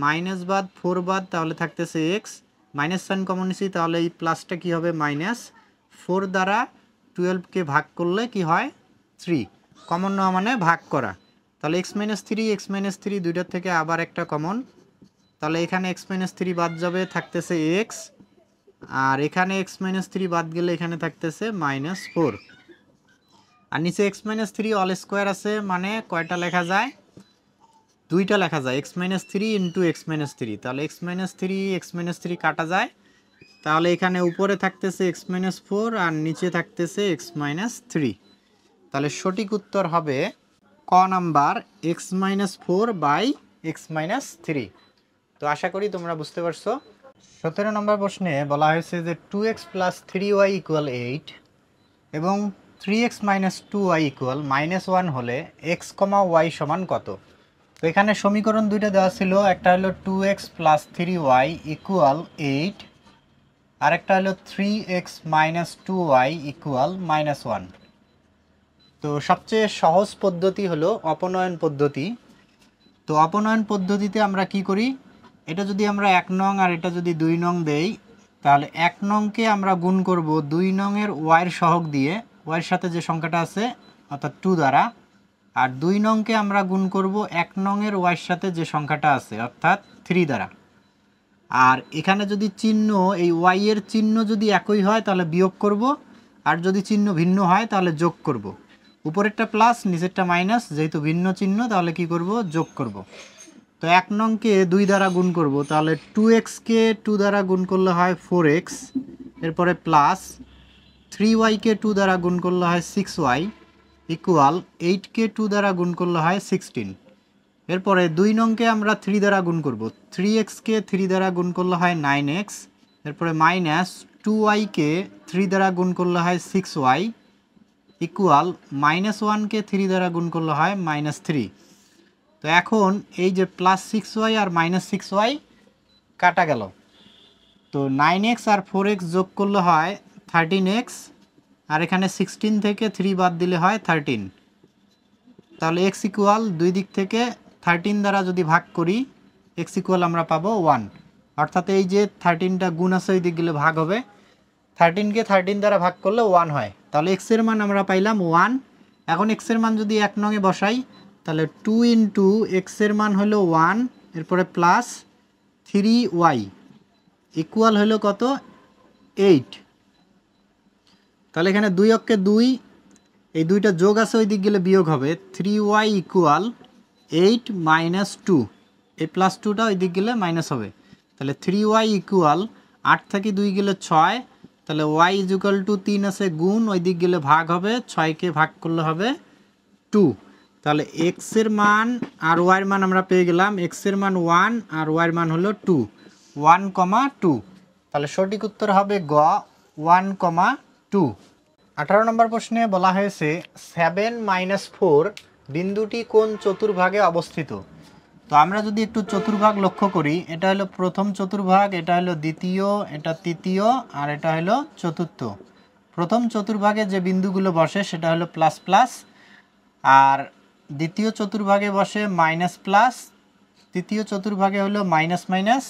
মাইনাস বাদ 4 বাদ, তাহলে থাকতেছে এক্স, মাইনাস সাইন কমন নিছি, তাহলে এই প্লাসটা কি হবে? মাইনাস 4 দ্বারা 12কে ভাগ করলে কি হয়? 3। কমন নেওয়া মানে ভাগ করা, তাহলে এক্স মাইনাস 3 দুইটার থেকে আবার একটা কমন, তাহলে এখানে এক্স মাইনাস 3 বাদ যাবে, থাকতেছে এক্স, আর এখানে এক্স মাইনাস 3 বাদ গেলে এখানে থাকতেছে মাইনাস 4। আর নিচে এক্স মাইনাস 3 অল স্কোয়ার আছে, মানে কয়টা লেখা যায়? দুইটা লেখা যায়, x minus 3 into x minus 3, তাহলে এক্স মাইনাস 3 কাটা যায়, তাহলে এখানে উপরে থাকতেছে এক্স মাইনাস 4 আর নিচে থাকতেছে এক্স মাইনাস 3। তাহলে সঠিক উত্তর হবে ক number, X minus 4 by X minus 3। তো আশা করি তোমরা বুঝতে পারছো। 17 নম্বর প্রশ্নে বলা হয়েছে যে 2x প্লাস 3y ইকুয়াল 8 এবং 3x মাইনাস 2y ইকুয়াল -1 হলে x, y সমান কত? তো এখানে সমীকরণ দুইটা দেওয়া ছিল, একটা হলো 2x প্লাস 3y ইকুয়াল 8, আর একটা হলো 3x মাইনাস 2y ইকুয়াল -1। তো সবচেয়ে সহজ পদ্ধতি হলো অপনয়ন পদ্ধতি। তো অপনয়ন পদ্ধতিতে আমরা কি করি? এটা যদি আমরা 1 নং আর এটা যদি 2 নং দেই, তাহলে 1 নংকে আমরা গুণ করব 2 নংয়ের ওয়াইয়ের সহগ দিয়ে, ওয়াইয়ের সাথে যে সংখ্যাটা আছে অর্থাৎ 2 দ্বারা, আর 2 নংকে আমরা গুণ করব 1 নংয়ের ওয়াইয়ের সাথে যে সংখ্যাটা আছে অর্থাৎ 3 দ্বারা। আর এখানে যদি চিহ্ন, এই ওয়াইয়ের চিহ্ন যদি একই হয় তাহলে বিয়োগ করব, আর যদি চিহ্ন ভিন্ন হয় তাহলে যোগ করব। উপরেরটা প্লাস নিচেরটা মাইনাস, যেহেতু ভিন্ন চিহ্ন তাহলে কি করব? যোগ করব। তো 1 নংকে 2 দ্বারা গুণ করব, তাহলে 2xকে 2 দ্বারা গুণ করলে হয় 4x, এরপরে প্লাস 3yকে 2 দ্বারা গুণ করলে হয় 6y, ইকুয়াল 8কে 2 দ্বারা গুণ করলে হয় 16। এরপরে 2 নংকে আমরা 3 দ্বারা গুণ করব। 3xকে 3 দ্বারা গুণ করলে হয় 9x। এরপরে মাইনাস 2yকে 3 দ্বারা গুণ করলে হয় 6y ইকুয়াল -1কে 3 দ্বারা গুণ করলে হয় -3। তো এখন এই যে +6y আর -6y কাটা গেল, তো 9x আর 4x যোগ করলে হয় 13x, আর এখানে 16 থেকে 3 বাদ দিলে হয় 13। তাহলে x ইকুয়াল দুই দিক থেকে 13 দ্বারা যদি ভাগ করি x ইকুয়াল আমরা পাবো 1, অর্থাৎ এই যে 13টা গুণ আছে ওই দিক গেলে ভাগ হবে, 13কে 13 দ্বারা ভাগ করলে 1 হয়। তাহলে x এর মান আমরা পাইলাম 1। এখন x এর মান যদি 1 নংয়ে বসাই তাহলে 2 ইন্টু x এর মান হলো 1, এরপরে প্লাস 3y ইকুয়াল হলো কত 8। তাহলে এখানে 2 অক্ষে 2, এই দুইটা যোগ আছে ওই দিক গেলে বিয়োগ হবে, 3y ইকুয়াল 8 মাইনাস 2, এই প্লাস 2টা ওই দিক গেলে মাইনাস হবে। তাহলে 3y ইকুয়াল 8 থেকে 2 গেলে 6, তাহলে y ইকুয়াল টু 3 আছে গুণ, ওই দিক গেলে ভাগ হবে, 6কে ভাগ করলে হবে 2। তাহলে x এর মান আর y এর মান আমরা পেয়ে গেলাম, x এর মান 1 আর y এর মান হলো 2, 1,2। তাহলে সঠিক উত্তর হবে গ 1,2। 18 নম্বর প্রশ্নে বলা হয়েছে 7 - 4 বিন্দুটি কোন চতুর্ভাগে অবস্থিত। তো আমরা যদি একটু চতুর্ভাগ লক্ষ্য করি, এটা হলো প্রথম চতুর্ভাগ, এটা হলো দ্বিতীয়, এটা তৃতীয়, আর এটা হলো চতুর্থ। প্রথম চতুর্ভাগে যে বিন্দুগুলো বসে সেটা হলো প্লাস প্লাস, আর দ্বিতীয় চতুর্ভাগে বসে মাইনাস প্লাস, তৃতীয় চতুর্ভাগে হলো মাইনাস মাইনাস,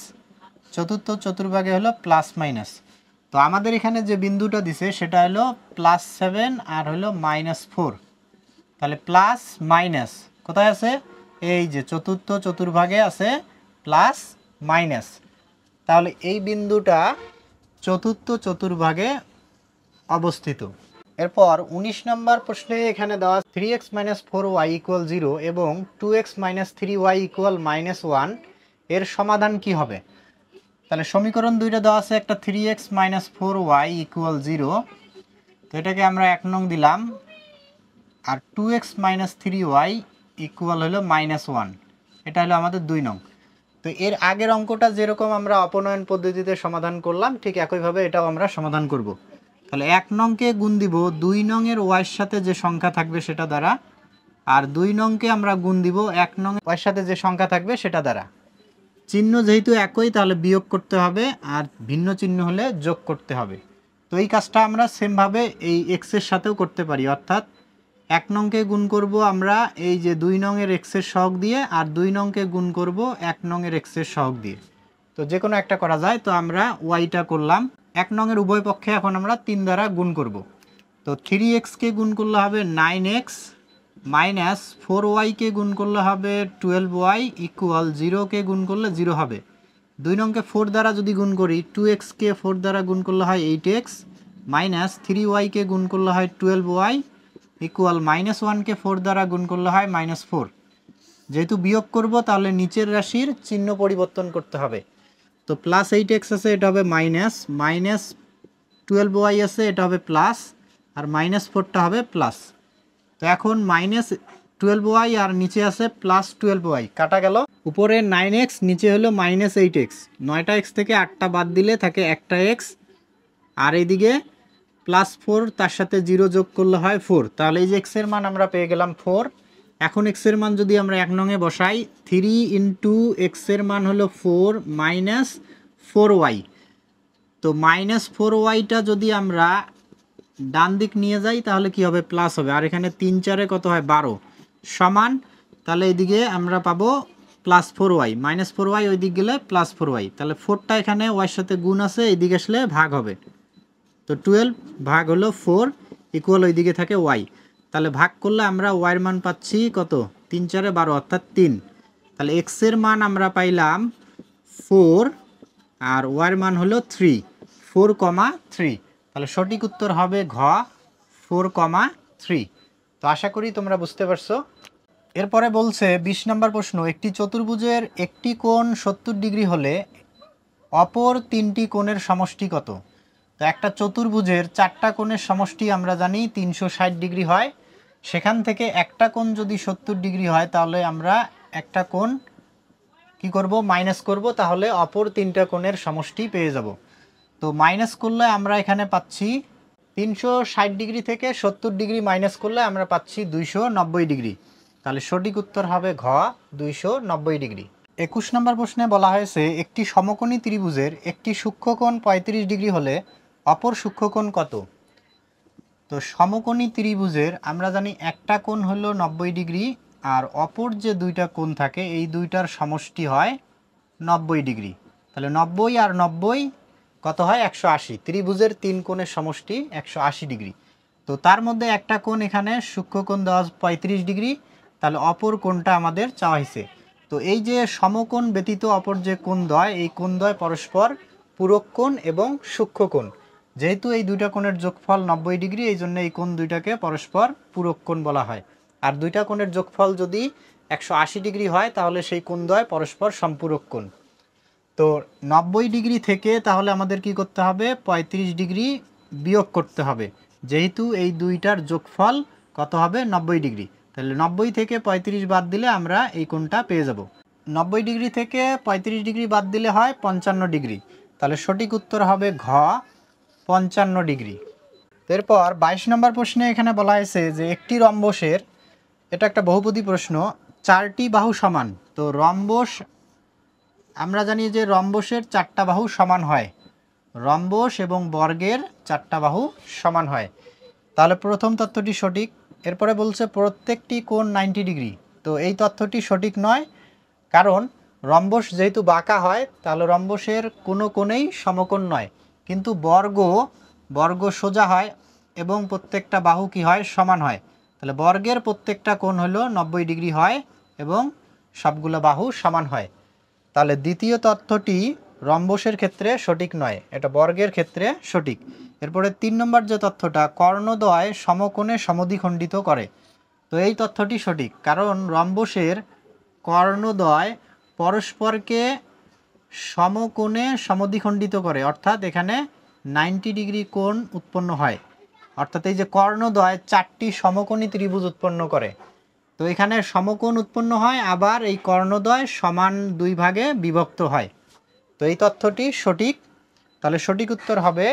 চতুর্থ চতুর্ভাগে হলো প্লাস মাইনাস। তো আমাদের এখানে যে বিন্দুটা দিছে সেটা হলো +7 আর হলো -4। তাহলে প্লাস মাইনাস কোথায় আছে, এই যে চতুর্থ চতুর্ভাগে আছে প্লাস মাইনাস। তাহলে এই বিন্দুটা চতুর্থ চতুর্ভাগে অবস্থিত। এরপর 19 নম্বর প্রশ্নে এখানে দেওয়া 3x - 4y = 0 এবং 2x - 3y = -1 এর সমাধান কি হবে। তাহলে সমীকরণ দুইটা দেওয়া আছে, একটা 3x - 4y = 0, তো এটাকে আমরা 1 নং দিলাম, আর 2x - 3y = হলো -1, এটা হলো আমাদের 2 নং। তো এর আগের অঙ্কটা যেরকম আমরা অপনয়ন পদ্ধতিতে সমাধান করলাম ঠিক একইভাবে এটাও আমরা সমাধান করব। তাহলে 1 নংকে গুণ দিব 2 নংয়ের ওয়াইয়ের সাথে যে সংখ্যা থাকবে সেটা দ্বারা, আর 2 নংকে আমরা গুণ দিব 1 নংয়ের ওয়াইয়ের সাথে যে সংখ্যা থাকবে সেটা দ্বারা। চিহ্ন যেহেতু একই তাহলে বিয়োগ করতে হবে, আর ভিন্ন চিহ্ন হলে যোগ করতে হবে। তো এই কাজটা আমরা সেমভাবে এই এক্সের সাথেও করতে পারি, অর্থাৎ 1 নংকে গুণ করব আমরা এই যে 2 নংয়ের এক্সের সহগ দিয়ে, আর 2 নংকে গুণ করব 1 নংয়ের এক্সের সহগ দিয়ে। তো যে কোনো একটা করা যায়। তো আমরা ওয়াইটা করলাম, 1 নংয়ের উভয় পক্ষে এখন আমরা 3 দ্বারা গুণ করব। তো 3xকে গুণ করলে হবে 9x, মাইনাস 4yকে গুণ করলে হবে 12y = 0কে গুণ করলে 0 হবে। 2 নংকে 4 দ্বারা যদি গুণ করি, 2xকে 4 দ্বারা গুণ করলে হয় 8x, মাইনাস 3yকে গুণ করলে হয় 12y = -1কে 4 দ্বারা গুণ করলে হয় -4। যেহেতু বিয়োগ করব তাহলে নিচের রাশির চিহ্ন পরিবর্তন করতে হবে। তো +8x আছে, এটা হবে মাইনাস, মাইনাস 12y আছে, এটা হবে প্লাস, আর -4টা হবে প্লাস। তো এখন -12y আর নিচে আছে +12y কাটা গেল, উপরে 9x নিচে হলো -8x, 9টা x থেকে 8টা বাদ দিলে থাকে একটা x, আর এইদিকে +4 তার সাথে 0 যোগ করলে হয় 4। তাহলে এই যে x এর মান আমরা পেয়ে গেলাম 4। এখন x এর মান যদি আমরা 1 নংয়ে বসাই, 3 ইন্টু x এর মান হলো 4 মাইনাস 4y। তো -4yটা যদি আমরা ডান দিক নিয়ে যাই তাহলে কি হবে, প্লাস হবে, আর এখানে 3 4 কত হয় 12 সমান, তাহলে এদিকে আমরা পাবো +4y, -4y ওই দিক গেলে +4y, তাহলে 4টা এখানে ওয়াইয়ের সাথে গুণ আছে, এইদিকে আসলে ভাগ হবে। তো 12 ভাগ হলো 4 ইকুয়াল ওইদিকে থাকে y, তাহলে ভাগ করলে আমরা y এর মান পাচ্ছি কত, 3 4 12 অর্থাৎ 3। তাহলে x এর মান আমরা পাইলাম 4 আর y এর মান হলো 3, 4,3। তাহলে সঠিক উত্তর হবে ঘ 4,3। তো আশা করি তোমরা বুঝতে পারছো। এরপরে বলছে 20 নম্বর প্রশ্ন, একটি চতুর্ভুজের একটি কোণ 70 ডিগ্রি হলে অপর 3টি কোণের সমষ্টি কত। তো একটা চতুর্ভুজের 4টা কোণের সমষ্টি আমরা জানি 360 ডিগ্রি হয়। সেখান থেকে একটা কোণ যদি 70 ডিগ্রি হয় তাহলে আমরা একটা কোণ কি করব, মাইনাস করব, তাহলে অপর তিনটা কোণের সমষ্টি পেয়ে যাব। তো মাইনাস করলে আমরা এখানে পাচ্ছি 360 ডিগ্রি থেকে 70 ডিগ্রি মাইনাস করলে আমরা পাচ্ছি 290 ডিগ্রি। তাহলে সঠিক উত্তর হবে ঘ, 290 ডিগ্রি। 21 নম্বর প্রশ্নে বলা হয়েছে একটি সমকোণী ত্রিভুজের একটি সূক্ষ্মকোণ 35 ডিগ্রি হলে অপর সূক্ষ্মকোণ কত? তো সমকোণী ত্রিভুজের আমরা জানি একটা কোণ হলো 90 ডিগ্রি, আর অপর যে দুইটা কোণ থাকে এই দুইটার সমষ্টি হয় 90 ডিগ্রি। তাহলে 90 আর 90 কত হয়? 180। ত্রিভুজের তিন কোণের সমষ্টি 180 ডিগ্রি। তো তার মধ্যে একটা কোণ এখানে সূক্ষ্মকোণ দেওয়া 35 ডিগ্রি, তাহলে অপর কোণটা আমাদের চাওয়া হয়েছে। তো এই যে সমকোণ ব্যতীত অপর যে কোণদ্বয়, এই কোণদ্বয় পরস্পর পূরক কোণ এবং সূক্ষ্মকোণ। যেহেতু এই দুইটা কোণের যোগফল 90 ডিগ্রি, এই জন্য এই কোণ দুইটাকে পরস্পর পূরক কোণ বলা হয়। আর দুইটা কোণের যোগফল যদি 180 ডিগ্রি হয় তাহলে সেই কোণদ্বয় পরস্পর সম্পূরক কোণ। তো 90 ডিগ্রি থেকে তাহলে আমাদের কি করতে হবে? 35 ডিগ্রি বিয়োগ করতে হবে, যেহেতু এই দুইটার যোগফল কত হবে? 90 ডিগ্রি। তাহলে 90 থেকে 35 বাদ দিলে আমরা এই কোণটা পেয়ে যাব। 90 ডিগ্রি থেকে 35 ডিগ্রি বাদ দিলে হয় 55 ডিগ্রি। তাহলে সঠিক উত্তর হবে ঘ, 55 ডিগ্রি। এরপর 22 নম্বর প্রশ্নে এখানে বলা হয়েছে যে একটি রম্বসের, এটা একটা বহুপদী প্রশ্ন, 4টি বাহু সমান। তো রম্বস আমরা জানি যে রম্বসের 4টা বাহু সমান হয়, রম্বস এবং বর্গের 4টা বাহু সমান হয়। তাহলে প্রথম তথ্যটি সঠিক। এরপরে বলছে প্রত্যেকটি কোণ 90 ডিগ্রি। তো এই তথ্যটি সঠিক নয়, কারণ রম্বস যেহেতু বাঁকা হয় তাহলে রম্বসের কোনো কোণেই সমকোণ নয়, কিন্তু বর্গ সোজা হয় এবং প্রত্যেকটা বাহু কি হয়? সমান হয়। তাহলে বর্গের প্রত্যেকটা কোণ হলো 90 ডিগ্রি হয় এবং সবগুলো বাহু সমান হয়। তাহলে দ্বিতীয় তথ্যটি রম্বসের ক্ষেত্রে সঠিক নয়, এটা বর্গের ক্ষেত্রে সঠিক। এরপরে 3 নম্বর যে তথ্যটা, কর্ণদ্বয় সমকোণে সমদ্বিখণ্ডিত করে। তো এই তথ্যটি সঠিক, কারণ রম্বসের কর্ণদ্বয় পরস্পরকে সমকোণে সমদ্বিখণ্ডিত করে, অর্থাৎ এখানে 90 ডিগ্রি কোণ উৎপন্ন হয়। অর্থাৎ এই যে কর্ণদ্বয় 4টি সমকোণী ত্রিভুজ উৎপন্ন করে। তো এখানে সমকোণ উৎপন্ন হয়, আবার এই কর্ণদ্বয় সমান দুই ভাগে বিভক্ত হয়। তো এই তথ্যটি সঠিক। তাহলে সঠিক উত্তর হবে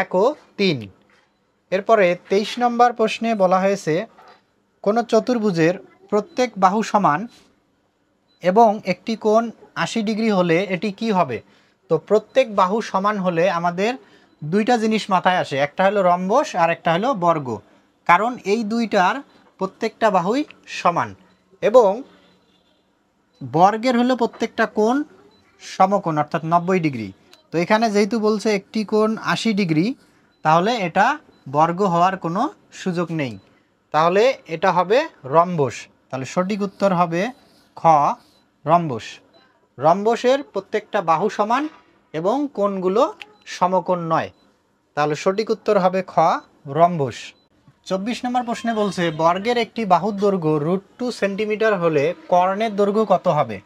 1 ও 3। এরপরে 23 নম্বর প্রশ্নে বলা হয়েছে কোনো চতুর্ভুজের প্রত্যেক বাহু সমান এবং একটি কোণ 80 ডিগ্রি হলে এটি কি হবে? তো প্রত্যেক বাহু সমান হলে আমাদের দুইটা জিনিস মাথায় আসে, একটা হলো রম্বস আর একটা হলো বর্গ। কারণ এই দুইটার প্রত্যেকটা বাহুই সমান এবং বর্গের হলো প্রত্যেকটা কোণ সমকোণ, অর্থাৎ 90 ডিগ্রি। তো এখানে যেহেতু বলছে একটি কোণ 80 ডিগ্রি, তাহলে এটা বর্গ হওয়ার কোনো সুযোগ নেই, তাহলে এটা হবে রম্বস। তাহলে সঠিক উত্তর হবে খ, রম্বস। রম্বসের প্রত্যেকটা বাহু সমান এবং কোণগুলো সমকোণ নয়, তাহলে সঠিক উত্তর হবে খ, রম্বস। 24 নম্বর প্রশ্নে বলছে বর্গের একটি বাহুর দৈর্ঘ্য √2 সেন্টিমিটার হলে কর্ণের দৈর্ঘ্য কত হবে?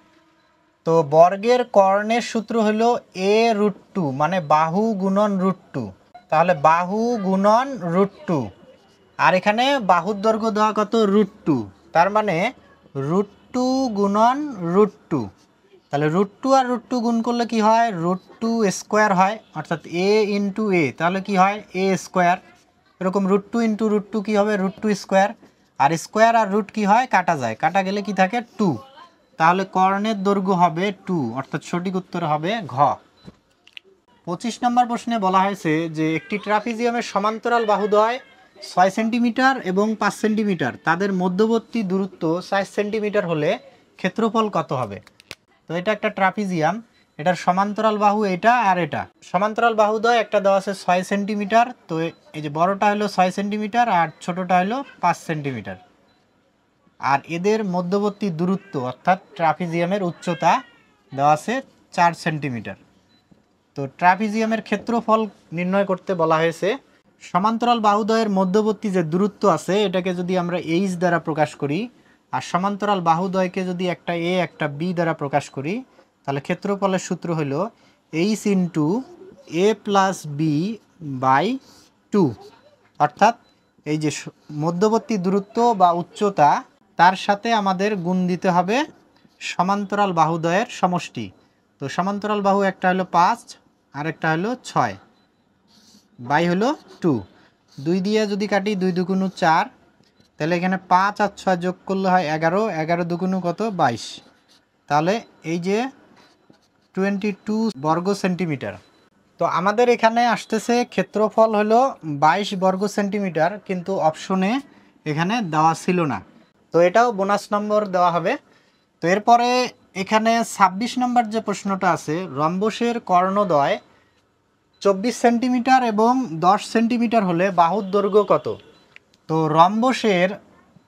তো বর্গের কর্ণের সূত্র হলো a√2, মানে বাহু গুণন √2। তাহলে বাহু গুণন √2, আর এখানে বাহুর দৈর্ঘ্য দেওয়া কত? √2, তার মানে √2 গুণন √2। তাহলে √2 আর √2 গুণ করলে কি হয়? √2 স্কোয়ার হয়, অর্থাৎ a ইন্টু a, তাহলে কি হয়? a square. এরকম √2 ইন্টু √2 কী হবে? √2 স্কোয়ার। আর স্কোয়ার আর রুট কি হয়? কাটা যায়, কাটা গেলে কি থাকে? 2। তাহলে কর্ণের দৈর্ঘ্য হবে 2, অর্থাৎ সঠিক উত্তর হবে ঘ। 25 নম্বর প্রশ্নে বলা হয়েছে যে একটি ট্রাপিজিয়ামের সমান্তরাল বাহুদ্বয় 6 সেন্টিমিটার এবং 5 সেন্টিমিটার, তাদের মধ্যবর্তী দূরত্ব 4 সেন্টিমিটার হলে ক্ষেত্রফল কত হবে? তো এটা একটা ট্রাপিজিয়াম, এটার সমান্তরাল বাহু এটা আর এটা। সমান্তরাল বাহুদ্বয় একটা দেওয়া আছে 6 সেন্টিমিটার, তো এই যে বড়টা হলো 6 সেন্টিমিটার আর ছোটটা হলো 5 সেন্টিমিটার। আর এদের মধ্যবর্তী দূরত্ব অর্থাৎ ট্রাপিজিয়ামের উচ্চতা দেওয়া আছে 4 সেন্টিমিটার। তো ট্রাপিজিয়ামের ক্ষেত্রফল নির্ণয় করতে বলা হয়েছে। সমান্তরাল বাহুদ্বয়ের মধ্যবর্তী যে দূরত্ব আছে এটাকে যদি আমরা এইচ দ্বারা প্রকাশ করি, আর সমান্তরাল বাহুদ্বয়কে যদি একটা এ একটা বি দ্বারা প্রকাশ করি, তাহলে ক্ষেত্রফলের সূত্র হলো H into a plus B by 2, অর্থাৎ এই যে মধ্যবর্তী দূরত্ব বা উচ্চতা তার সাথে আমাদের গুণ দিতে হবে সমান্তরাল বাহুদ্বয়ের সমষ্টি। তো সমান্তরাল বাহু একটা হলো 5 আর একটা হলো 6 বাই হলো 2, 2 দিয়ে যদি কাটি 2 দুগুণ 4, তাহলে এখানে 5 আর 6 যোগ করলে হয় 11, 11 দুগুণ কত 22, তাহলে এই যে 22 বর্গ সেন্টিমিটার। তো আমাদের এখানে আসতেছে ক্ষেত্রফল হলো 22 বর্গ সেন্টিমিটার, কিন্তু অপশনে এখানে দেওয়া ছিল না, তো এটাও বোনাস নম্বর দেওয়া হবে। তো এরপরে এখানে 26 নম্বর যে প্রশ্নটা আছে, রম্বসের কর্ণদ্বয় 24 সেন্টিমিটার এবং 10 সেন্টিমিটার হলে বাহুর দৈর্ঘ্য কত? তো রম্বসের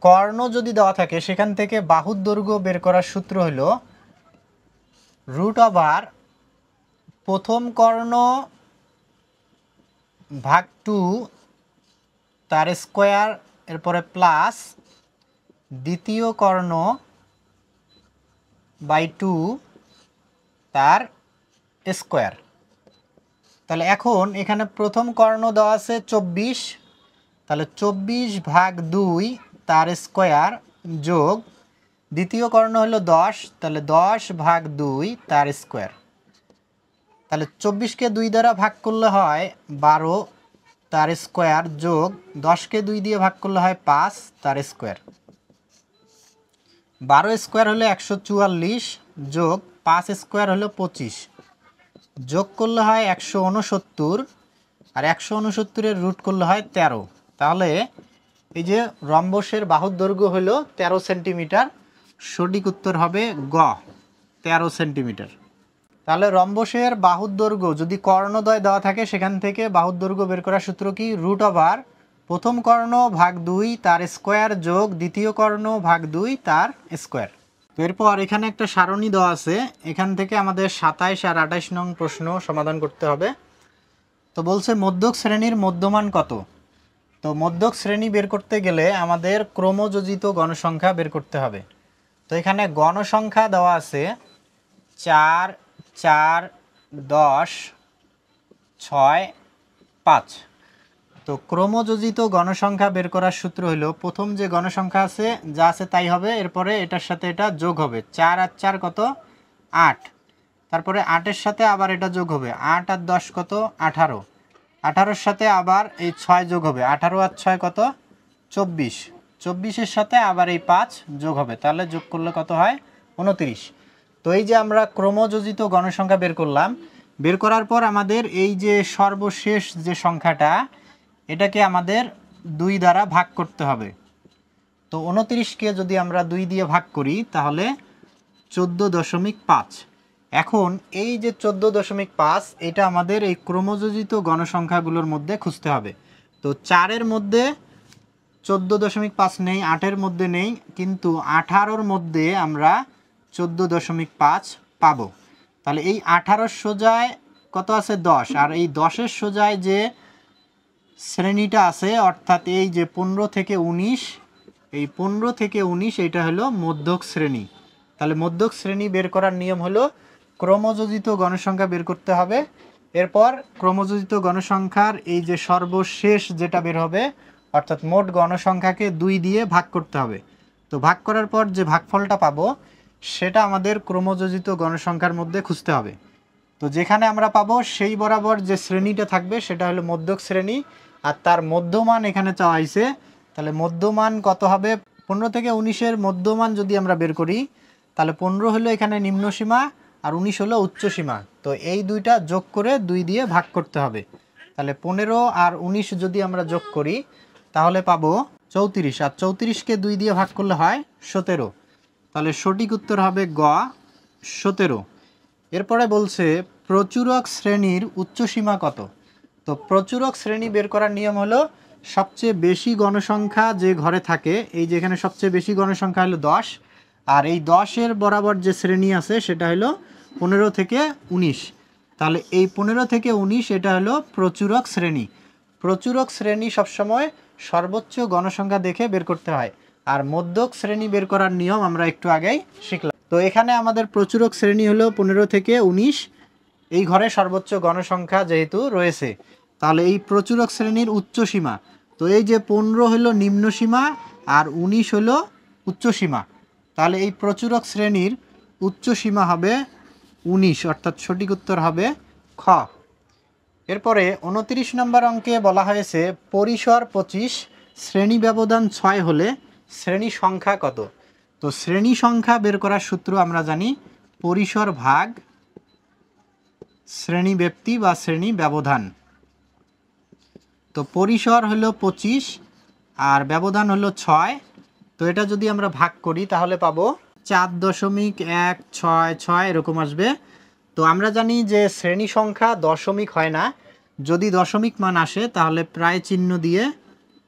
কর্ণ যদি দেওয়া থাকে সেখান থেকে বাহুর দৈর্ঘ্য বের করার সূত্র হলো √, প্রথম কর্ণ ভাগ 2 তার স্কোয়ার, এরপরে প্লাস দ্বিতীয় কর্ণ বাই 2 তার স্কোয়ার। তাহলে এখন এখানে প্রথম কর্ণ দেওয়া আছে 24, তাহলে 24 ভাগ 2 তার স্কোয়ার যোগ দ্বিতীয় কর্ণ হলো 10, তাহলে 10 ভাগ 2 তার স্কোয়ার। তাহলে 24কে 2 দ্বারা ভাগ করলে হয় 12 তার স্কোয়ার যোগ 10কে 2 দিয়ে ভাগ করলে হয় 5 তার স্কোয়ার। 12 স্কোয়ার হলো 144 যোগ 5 স্কোয়ার হলো 25, যোগ করলে হয় 169, আর 169-এর রুট করলে হয় 13। তাহলে এই যে রম্বসের বাহুর দৈর্ঘ্য হলো 13 সেন্টিমিটার। সঠিক উত্তর হবে গ, 13 সেন্টিমিটার। তাহলে রম্বসের বাহুর দৈর্ঘ্য যদি কর্ণদ্বয় দেওয়া থাকে সেখান থেকে বাহুর দৈর্ঘ্য বের করার সূত্র কি? √, প্রথম কর্ণ ভাগ 2 তার স্কোয়ার যোগ দ্বিতীয় কর্ণ ভাগ 2 তার স্কোয়ার। তো এরপর এখানে একটা সারণী দেওয়া আছে, এখান থেকে আমাদের 27 আর 28 নং প্রশ্ন সমাধান করতে হবে। তো বলছে মধ্যক শ্রেণীর মধ্যমান কত? তো মধ্যক শ্রেণী বের করতে গেলে আমাদের ক্রমযোজিত গণসংখ্যা বের করতে হবে। তো এখানে গণসংখ্যা দেওয়া আছে 4, 4, 10, 6, 5। তো ক্রমযোজিত গণসংখ্যা বের করার সূত্র হলো প্রথম যে গণসংখ্যা আছে যা আছে তাই হবে, এরপরে এটার সাথে এটা যোগ হবে। 4 আর 4 কত? 8, তারপরে 8-এর সাথে আবার এটা যোগ হবে। 8 আর 10 কত? 18, 18-এর সাথে আবার এই 6 যোগ হবে। 18 আর 6 কত? 24, 24-এর সাথে আবার এই 5 যোগ হবে, তাহলে যোগ করলে কত হয়? 29। তো এই যে আমরা ক্রমযোজিত গণসংখ্যা বের করলাম, বের করার পর আমাদের এই যে সর্বশেষ যে সংখ্যাটা এটাকে আমাদের 2 দ্বারা ভাগ করতে হবে। তো 29কে যদি আমরা 2 দিয়ে ভাগ করি তাহলে 14.5। এখন এই যে 14.5 এটা আমাদের এই ক্রমযোজিত গণসংখ্যাগুলোর মধ্যে খুঁজতে হবে। তো 4-এর মধ্যে 14.5 নেই, 8-এর মধ্যে নেই, কিন্তু 18-র মধ্যে আমরা 14.5 পাবো। তাহলে এই 18-র সোজায় কত আছে? 10, আর এই 10-এর সোজায় যে শ্রেণীটা আছে অর্থাৎ এই যে 15 থেকে 19, এই 15 থেকে 19 এটা হলো মধ্যক শ্রেণী। তাহলে মধ্যক শ্রেণী বের করার নিয়ম হলো ক্রমযোজিত গণসংখ্যা বের করতে হবে। এরপর ক্রমযোজিত গণসংখ্যার এই যে সর্বশেষ যেটা বের হবে অর্থাৎ মোট গণসংখ্যাকে 2 দিয়ে ভাগ করতে হবে। তো ভাগ করার পর যে ভাগফলটা পাবো সেটা আমাদের ক্রমযোজিত গণসংখ্যার মধ্যে খুঁজতে হবে। তো যেখানে আমরা পাবো সেই বরাবর যে শ্রেণীটা থাকবে সেটা হলো মধ্যক শ্রেণী, আর তার মধ্যমান এখানে চাওয়া হয়েছে। তাহলে মধ্যমান কত হবে? 15 থেকে 19-এর মধ্যমান যদি আমরা বের করি তাহলে 15 হলো এখানে নিম্ন সীমা আর 19 হলো উচ্চ সীমা। তো এই দুইটা যোগ করে 2 দিয়ে ভাগ করতে হবে। তাহলে 15 আর 19 যদি আমরা যোগ করি তাহলে পাবো 34, আর 34কে 2 দিয়ে ভাগ করলে হয় 17। তাহলে সঠিক উত্তর হবে গ, 17। এরপরে বলছে প্রচুরক শ্রেণীর উচ্চ সীমা কত? তো প্রচুরক শ্রেণী বের করার নিয়ম হলো সবচেয়ে বেশি গণসংখ্যা যে ঘরে থাকে, এই যে এখানে সবচেয়ে বেশি গণসংখ্যা হলো 10, আর এই 10-এর বরাবর যে শ্রেণী আছে সেটা হলো 15 থেকে 19। তাহলে এই 15 থেকে 19 এটা হলো প্রচুরক শ্রেণী। প্রচুরক শ্রেণী সবসময় সর্বোচ্চ গণসংখ্যা দেখে বের করতে হয়, আর মধ্যক শ্রেণী বের করার নিয়ম আমরা একটু আগেই শিখলাম। তো এখানে আমাদের প্রচুরক শ্রেণী হলো 15 থেকে 19, এই ঘরে সর্বোচ্চ গণসংখ্যা যেহেতু রয়েছে, তাহলে এই প্রচুরক শ্রেণীর উচ্চ সীমা, তো তো এই যে 15 হলো নিম্ন সীমা আর 19 হলো উচ্চ সীমা, তাহলে এই প্রচুরক শ্রেণীর উচ্চ সীমা হবে 19, অর্থাৎ সঠিক উত্তর হবে খ। এরপরে 29 নম্বর অঙ্কে বলা হয়েছে পরিসর 25, শ্রেণী ব্যবধান 6 হলে শ্রেণী সংখ্যা কত? তো শ্রেণী সংখ্যা বের করার সূত্র আমরা জানি পরিসর ভাগ শ্রেণী ব্যাপ্তি বা শ্রেণী ব্যবধান। তো পরিসর হলো 25 আর ব্যবধান হলো 6, তো এটা যদি আমরা ভাগ করি তাহলে পাবো 4.166 এরকম আসবে। তো আমরা জানি যে শ্রেণী সংখ্যা দশমিক হয় না, যদি দশমিক মান আসে তাহলে প্রায় চিহ্ন দিয়ে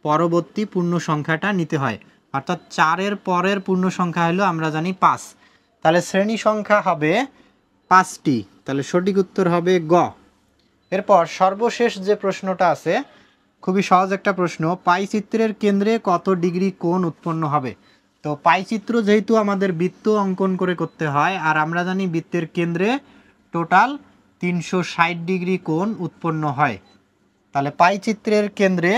পরবর্তী পূর্ণ সংখ্যাটা নিতে হয়, অর্থাৎ 4-এর পরের পূর্ণ সংখ্যা হলো আমরা জানি 5, তাহলে শ্রেণী সংখ্যা হবে 5টি, তাহলে সঠিক উত্তর হবে গ। এরপর সর্বশেষ যে প্রশ্নটা আছে খুবই সহজ একটা প্রশ্ন, পাইচিত্রের কেন্দ্রে কত ডিগ্রি কোণ উৎপন্ন হবে? তো পাইচিত্র যেহেতু আমাদের বৃত্ত অঙ্কন করে করতে হয়, আর আমরা জানি বৃত্তের কেন্দ্রে টোটাল 360 ডিগ্রি কোণ উৎপন্ন হয়, তাহলে পাইচিত্রের কেন্দ্রে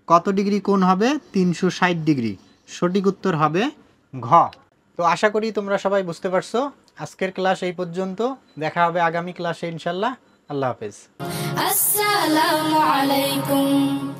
কত ডিগ্রি কোণ হবে? 360 ডিগ্রি, সঠিক উত্তর হবে ঘ। তো আশা করি তোমরা সবাই বুঝতে পারছো। আজকের ক্লাস এই পর্যন্ত, দেখা হবে আগামী ক্লাসে ইনশাল্লাহ। আল্লাহ হাফেজ। আসসালামু আলাইকুম।